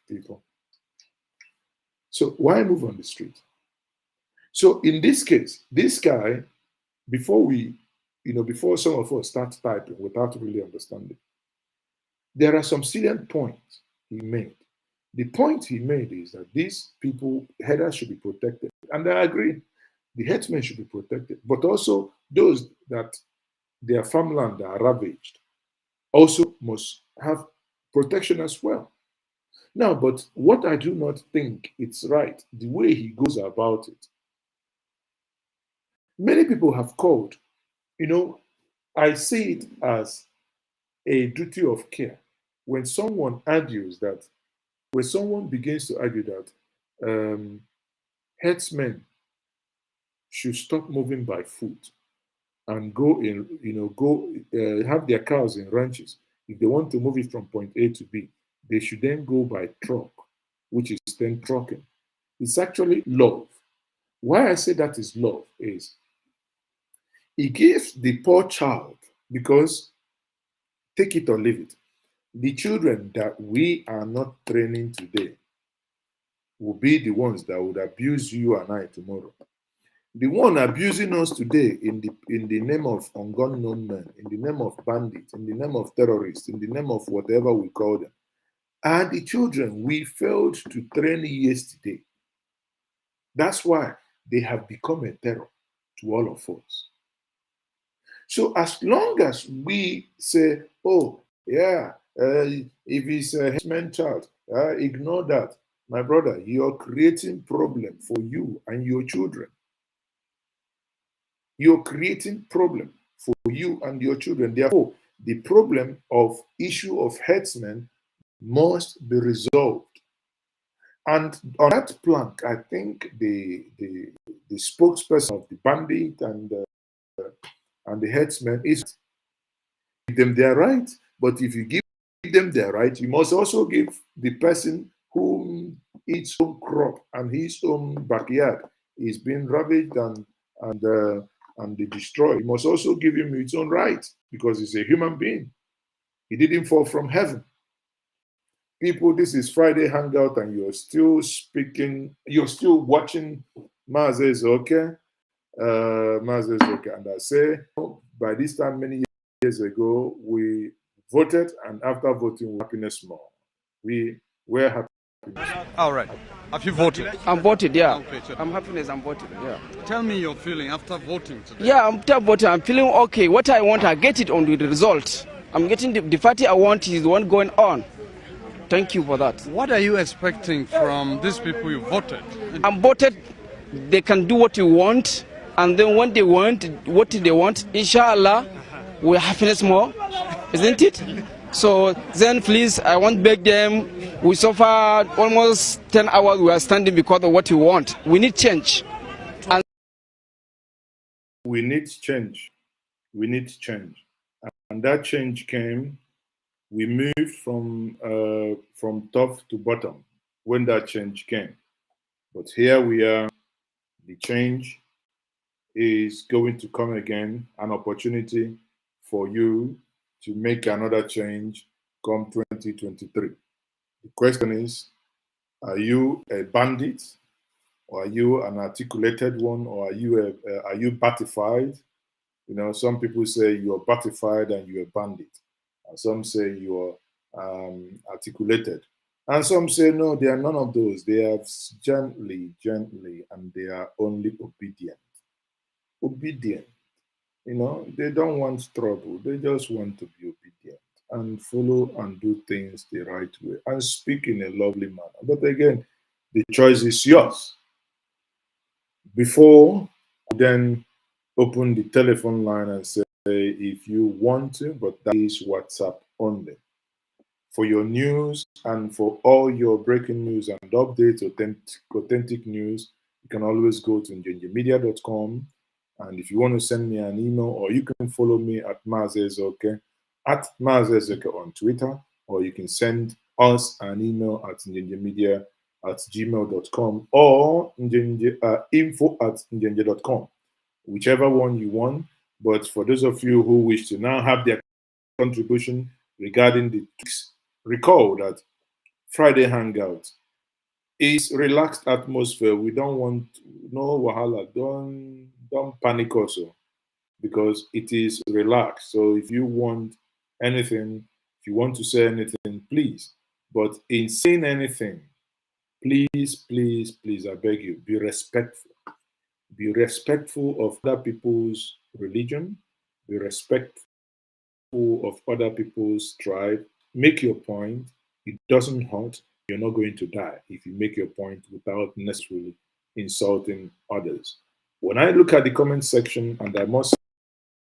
people. So why move on the street? So in this case, this guy, before some of us start typing without really understanding, there are some salient points he made. The point he made is that these people, headers should be protected. And I agree, the herdsmen should be protected, but also those that their farmland are ravaged also must have protection as well. Now, but what I do not think it's right, the way he goes about it. Many people have called, I see it as a duty of care. When someone begins to argue that herdsmen should stop moving by foot and go have their cows in ranches. If they want to move it from point A to B, they should then go by truck, which is then trucking. It's actually love. Why I say that is love is it gives the poor child, because take it or leave it, the children that we are not training today will be the ones that would abuse you and I tomorrow. The one abusing us today in the name of unknown men, in the name of bandits, in the name of terrorists, in the name of whatever we call them, are the children we failed to train yesterday. That's why they have become a terror to all of us. So as long as we say, oh, yeah, if it's a herdsman child, ignore that. My brother, you're creating problem for you and your children. You're creating problem for you and your children. Therefore, the problem of issue of herdsmen must be resolved. And on that plank, I think the spokesperson of the bandit and the herdsmen is give them their right. But if you give them their right, you must also give the person whom his own crop and his own backyard is being ravaged and they destroy. You must also give him his own right, because he's a human being. He didn't fall from heaven. People, this is Friday Hangout, and you're still speaking, you're still watching Mazes, okay? Mazes, okay. And I say, by this time, many years ago, we voted, and after voting, happiness more. We were happy. All right. Have you voted? I'm voted, yeah. Okay, so I'm happiness, I'm voted, yeah. Tell me your feeling after voting today. Yeah, after voting, I'm feeling okay. What I want, I get it on the result. I'm getting the party I want is the one going on. Thank you for that. What are you expecting from these people you voted? I'm voted, they can do what you want, and then when they want, what they want, inshallah, we'll happiness more, isn't it? So then please, I won't beg them. We suffer almost 10 hours, we are standing because of what we want. We need change. And we need change. We need change. And that change came, we moved from top to bottom when that change came. But here we are, the change is going to come again, an opportunity for you to make another change come 2023. The question is, are you a bandit? Or are you an articulated one? Or are you batified? You know, some people say you're batified and you're a bandit. And some say you're articulated. And some say, no, they are none of those. They are gently, and they are only obedient. Obedient. You know, they don't want trouble. They just want to be obedient and follow and do things the right way and speak in a lovely manner. But again, the choice is yours. Before, then open the telephone line and say if you want to, but that is WhatsApp only. For your news and for all your breaking news and updates, authentic news, you can always go to endears-memorial.com. And if you want to send me an email, or you can follow me at Mazezoke, at Mazezoke on Twitter, or you can send us an email at njenjemedia@gmail.com or info@njenje.com, whichever one you want. But for those of you who wish to now have their contribution regarding the tweaks, recall that Friday Hangout is relaxed atmosphere. We don't want no wahala. Don't panic also, because it is relaxed. So if you want anything, if you want to say anything, please. But in saying anything, please, I beg you, be respectful. Be respectful of other people's religion. Be respectful of other people's tribe. Make your point. It doesn't hurt. You're not going to die if you make your point without necessarily insulting others. When I look at the comment section, and I must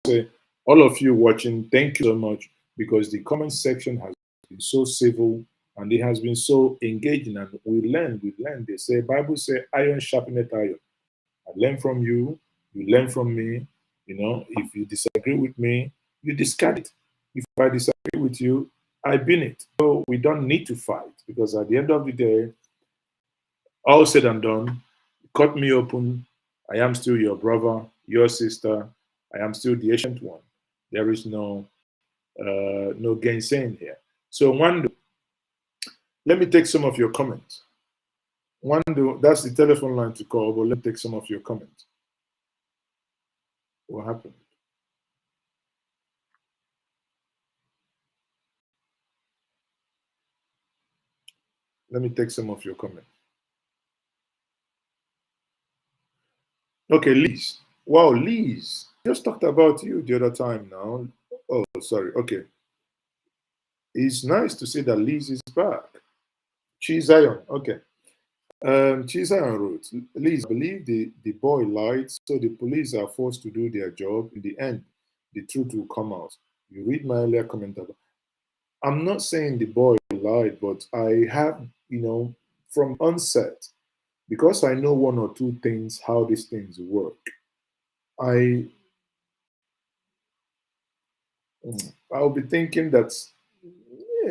say, all of you watching, thank you so much, because the comment section has been so civil and it has been so engaging, and we learn. They say, Bible say, iron sharpeneth iron. I learn from you, you learn from me. You know, if you disagree with me, you discard it. If I disagree with you, I bin it. So we don't need to fight, because at the end of the day, all said and done, cut me open, I am still your brother, your sister. I am still the ancient one. There is no gainsaying here. So Wando, let me take some of your comments. Wando, that's the telephone line to call, but let me take some of your comments. What happened? Let me take some of your comments. Okay, Liz. Wow, Liz. Just talked about you the other time now. Oh, sorry. Okay. It's nice to see that Liz is back. Chizayon. Okay. Chizayon wrote, Liz, I believe the boy lied, so the police are forced to do their job. In the end, the truth will come out. You read my earlier comment about. I'm not saying the boy lied, but I have, from onset, because I know one or two things, how these things work, I'll be thinking that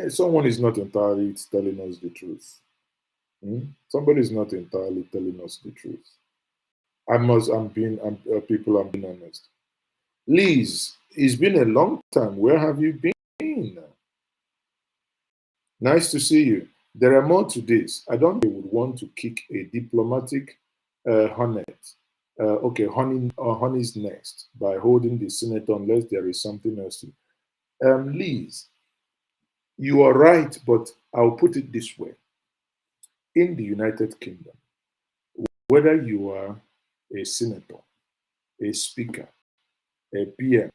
someone is not entirely telling us the truth. Somebody is not entirely telling us the truth. I'm being honest. Liz, it's been a long time. Where have you been? Nice to see you. There are more to this. I don't think they would want to kick a diplomatic honey's nest by holding the senator unless there is something else to. Liz, you are right, but I'll put it this way. In the United Kingdom, whether you are a senator, a speaker, a PM,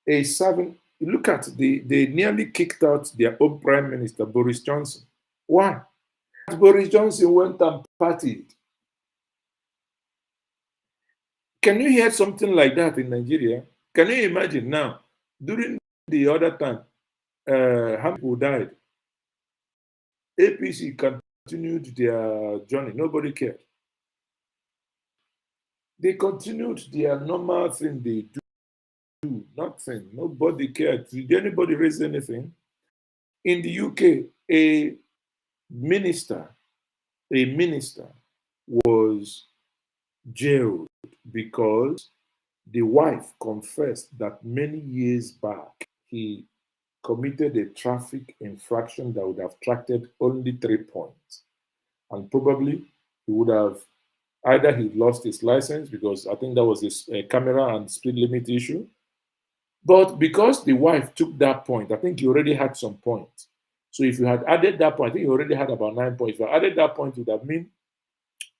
a servant, look at they nearly kicked out their own Prime Minister, Boris Johnson. Why? Boris Johnson went and partied. Can you hear something like that in Nigeria? Can you imagine now, during the other time, how many people died? APC continued their journey. Nobody cared. They continued their normal thing they do. Nothing. Nobody cared. Did anybody raise anything? In the UK, a minister was jailed because the wife confessed that many years back he committed a traffic infraction that would have attracted only 3 points. And probably he would have either he lost his license because I think that was a camera and speed limit issue. But because the wife took that point, I think he already had some points. So if you had added that point, I think he already had about 9 points. If you added that point, it would have meant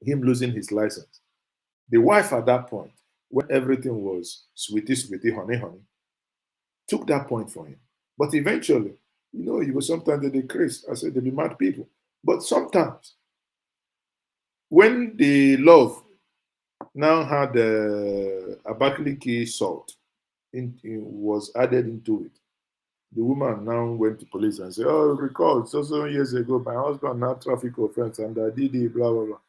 him losing his license. The wife at that point, when everything was sweetie, sweetie, honey, honey, took that point for him. But eventually, you will sometimes they crazy. I said they be mad people. But sometimes, when the love now had Abakaliki salt was added into it, the woman now went to police and said, "Oh, recall, so years ago, my husband had traffic offense and I did it, blah, blah, blah."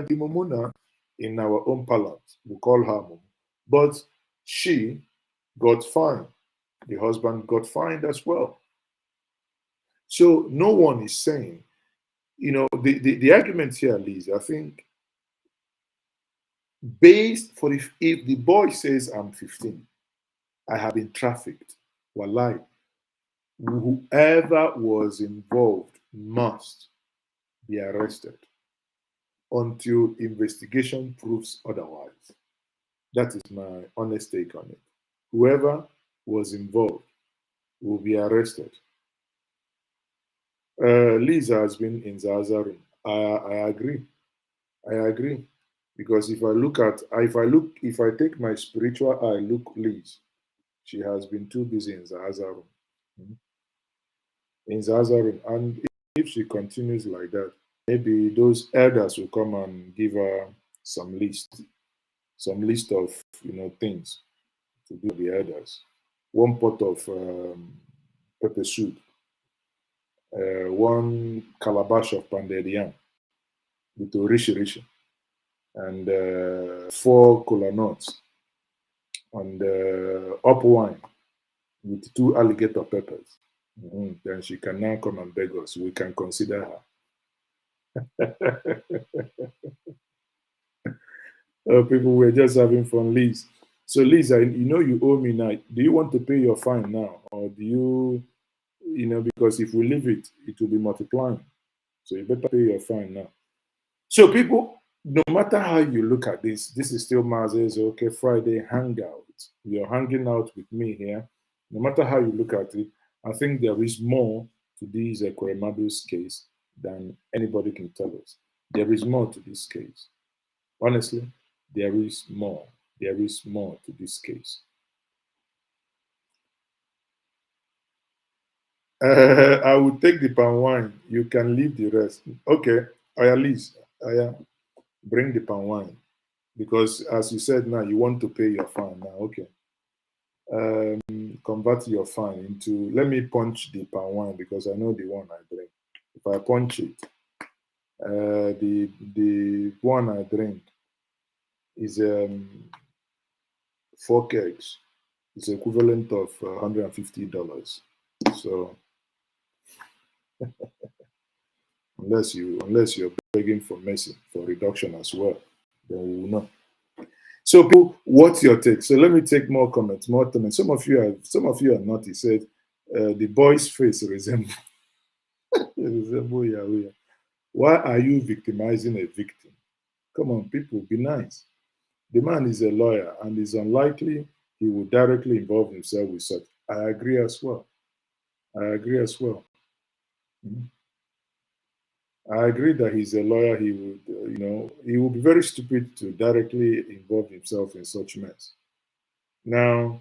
The Mumuna, in our own parlance, we call her Mumu. But she got fined. The husband got fined as well. So no one is saying, the argument here, Liz, I think, based for if the boy says I'm 15, I have been trafficked, wallahi, whoever was involved must be arrested until investigation proves otherwise. That is my honest take on it. Whoever was involved will be arrested. Lisa has been in Zaza room. I agree. Because if I take my spiritual eye, look Liz, she has been too busy in Zaza room. In Zaza room. And if she continues like that, maybe those elders will come and give her some list of things to do with the elders. 1 pot of pepper soup, 1 calabash of pounded yam with rishi, and 4 cola nuts, and up wine with 2 alligator peppers. Then she can now come and beg us. We can consider her. People were just having fun, Liz. So, Liz, you owe me now. Do you want to pay your fine now? Or do you, because if we leave it, it will be multiplying. So you better pay your fine now. So, people, no matter how you look at this is still Maz's Okay Friday Hangout. You're hanging out with me here. No matter how you look at it, I think there is more to this Ekweremadu's case than anybody can tell us. There is more to this case. Honestly, there is more. There is more to this case. I will take the palm wine. You can leave the rest. Okay, Aya Liz, Aya, bring the palm wine. Because as you said now, you want to pay your fine now. Okay. Convert your fine into, let me punch the palm wine because I know the one I drink. If I punch it, the one I drink is 4 kegs. It's equivalent of $150. So unless you're begging for mercy for reduction as well, then we will know. So, what's your take? So let me take more comments. Some of you are not. He said the boy's face resemble Yahweh. Why are you victimizing a victim? Come on, people, be nice. The man is a lawyer and it's unlikely he would directly involve himself with such. I agree as well. I agree that he's a lawyer. He would, he would be very stupid to directly involve himself in such mess. Now,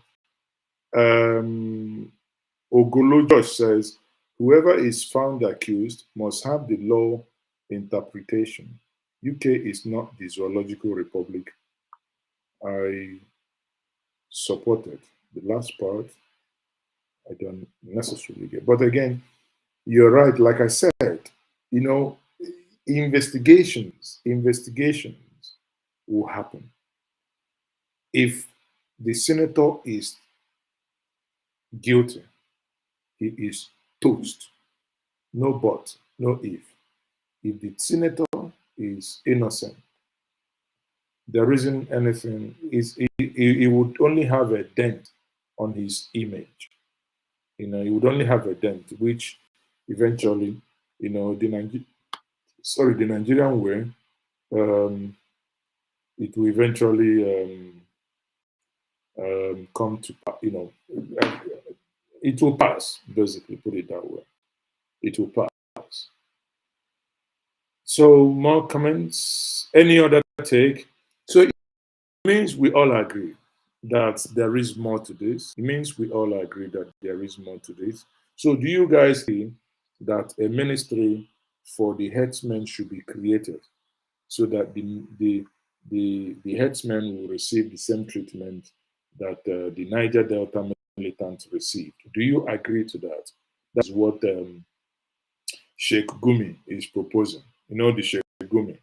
Ogolo Josh says, whoever is found accused must have the law interpretation. UK is not the zoological republic I supported. The last part, I don't necessarily get. But again, you're right. Like I said, you know, investigations will happen. If the senator is guilty, he is toast. No but, no if. If the senator is innocent, there isn't anything. He would only have a dent on his image. You know, he would only have a dent, which eventually, you know, the Nigerian way, it will eventually come to, you know, it will pass. Basically, put it that way. It will pass. So, more comments? Any other take? So, it means we all agree that there is more to this. It means we all agree that there is more to this. So, do you guys think that a ministry for the herdsmen should be created so that the herdsmen will receive the same treatment that the Niger Delta militants received? Do you agree to that? That's what Sheikh Gumi is proposing. You know, the Sheikh Gumi,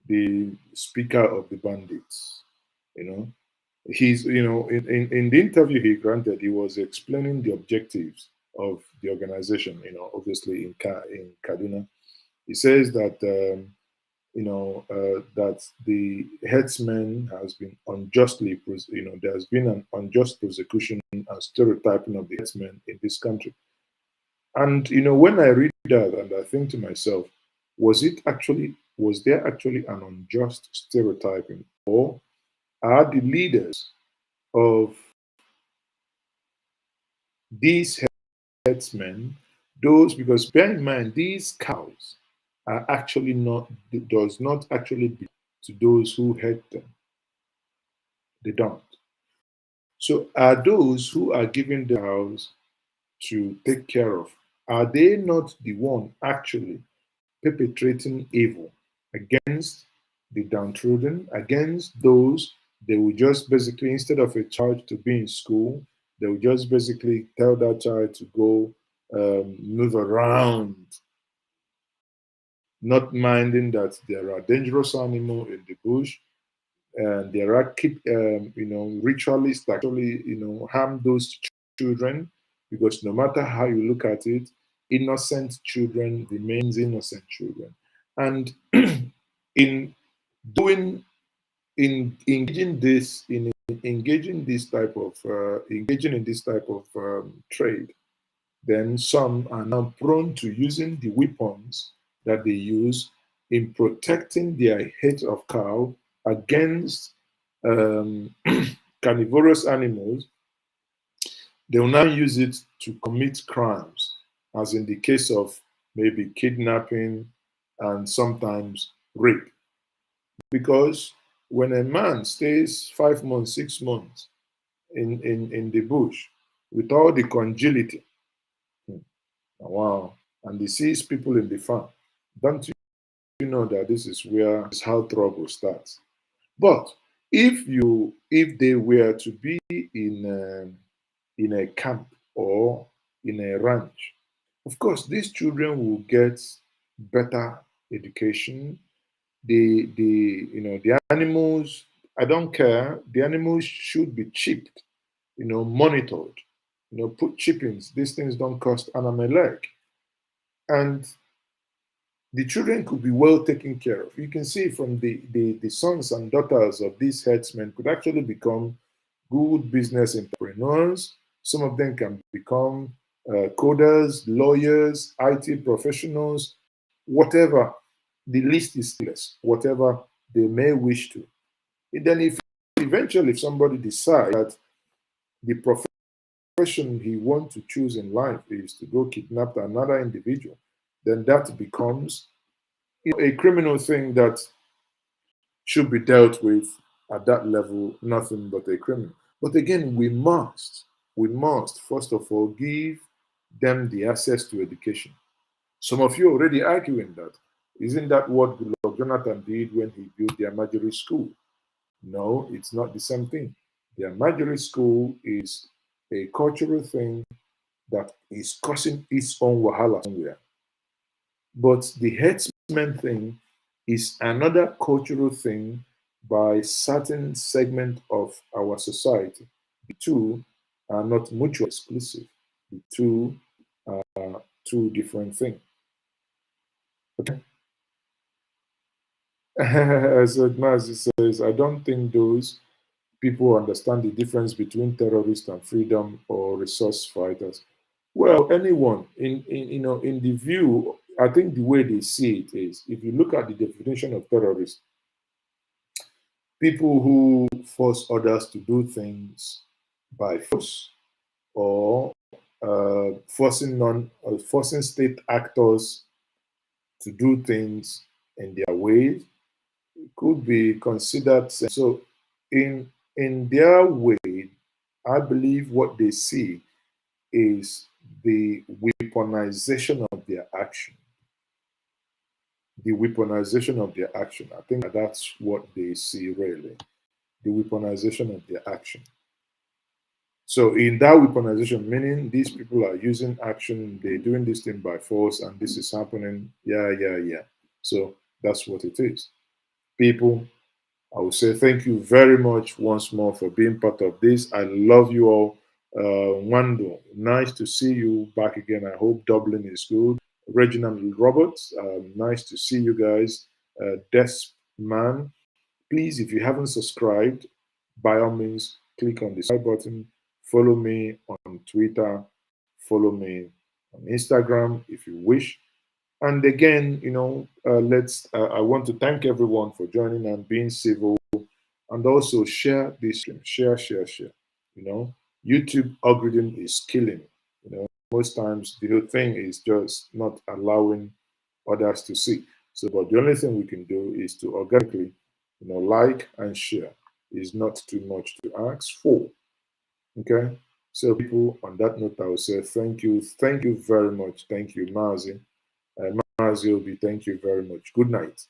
the speaker of the Bandits. You know, he's, you know, in the interview he granted, he was explaining the objectives of the organization. You know, obviously in Kaduna, he says that that the herdsmen has been unjustly, you know, there has been an unjust prosecution and stereotyping of the herdsmen in this country. And you know, when I read that and I think to myself, was there actually an unjust stereotyping, or are the leaders of these herdsmen those? Because bear in mind, these cows are actually does not actually belong to those who herd them. They don't. So are those who are giving the cows to take care of, are they not the one actually perpetrating evil against the downtrodden, against those? They will just basically, instead of a child to be in school, they will just basically tell that child to go move around, not minding that there are dangerous animals in the bush, and there are ritualists that actually, you know, harm those children, because no matter how you look at it, innocent children remains innocent children. And in doing in engaging this in engaging this type of engaging in this type of trade, then some are now prone to using the weapons that they use in protecting their head of cow against carnivorous animals. They will now use it to commit crimes, as in the case of maybe kidnapping and sometimes rape. Because when a man stays 5 months, 6 months in the bush with all the congeality, wow, and he sees people in the farm, don't you know that this is how trouble starts? But if they were to be in a camp or in a ranch, of course these children will get better education. The animals, I don't care, the animals should be chipped, you know, monitored, you know, put chippings. These things don't cost an arm and a leg. And the children could be well taken care of. You can see from the sons and daughters of these herdsmen could actually become good business entrepreneurs. Some of them can become coders, lawyers, IT professionals, whatever. The list is less, whatever they may wish to. And then if eventually if somebody decides that the profession he wants to choose in life is to go kidnap another individual, then that becomes, you know, a criminal thing that should be dealt with at that level, nothing but a criminal. But again, we must first of all give them the access to education. Some of you are already arguing that. Isn't that what Goodluck Jonathan did when he built the Amajiri school? No, it's not the same thing. The Amajiri school is a cultural thing that is causing its own wahala somewhere. But the herdsmen thing is another cultural thing by certain segment of our society. The two are not mutually exclusive. The two are two different things. Okay. As Mazi says, I don't think those people understand the difference between terrorists and freedom or resource fighters. Well, anyone in the view, I think the way they see it is, if you look at the definition of terrorists, people who force others to do things by force or forcing state actors to do things in their way could be considered. So in their way, I believe what they see is the weaponization of their action. The weaponization of their action. I think that's what they see really. The weaponization of their action. So in that weaponization, meaning these people are using action, they're doing this thing by force, and this is happening. Yeah. So that's what it is. People, I will say thank you very much once more for being part of this. I love you all. Wando, nice to see you back again. I hope Dublin is good. Reginald Roberts, nice to see you guys. Desman, please, if you haven't subscribed, by all means, click on the subscribe button. Follow me on Twitter. Follow me on Instagram if you wish. And again, I want to thank everyone for joining and being civil, and also share this stream. Share. YouTube algorithm is killing. Most times the whole thing is just not allowing others to see. So, but the only thing we can do is to organically, like and share. Is not too much to ask for. Okay. So, people, on that note, I will say thank you very much. Thank you, Mazi. Maziobi, thank you very much. Good night.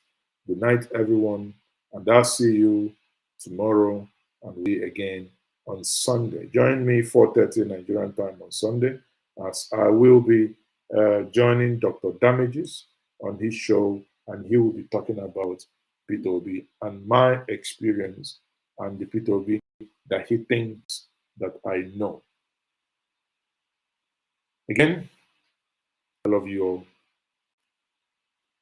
Good night, everyone. And I'll see you tomorrow and we again on Sunday. Join me 4:30 Nigerian time on Sunday, as I will be joining Dr. Damages on his show, and he will be talking about P2B and my experience and the P2B that he thinks that I know. Again, I love you all.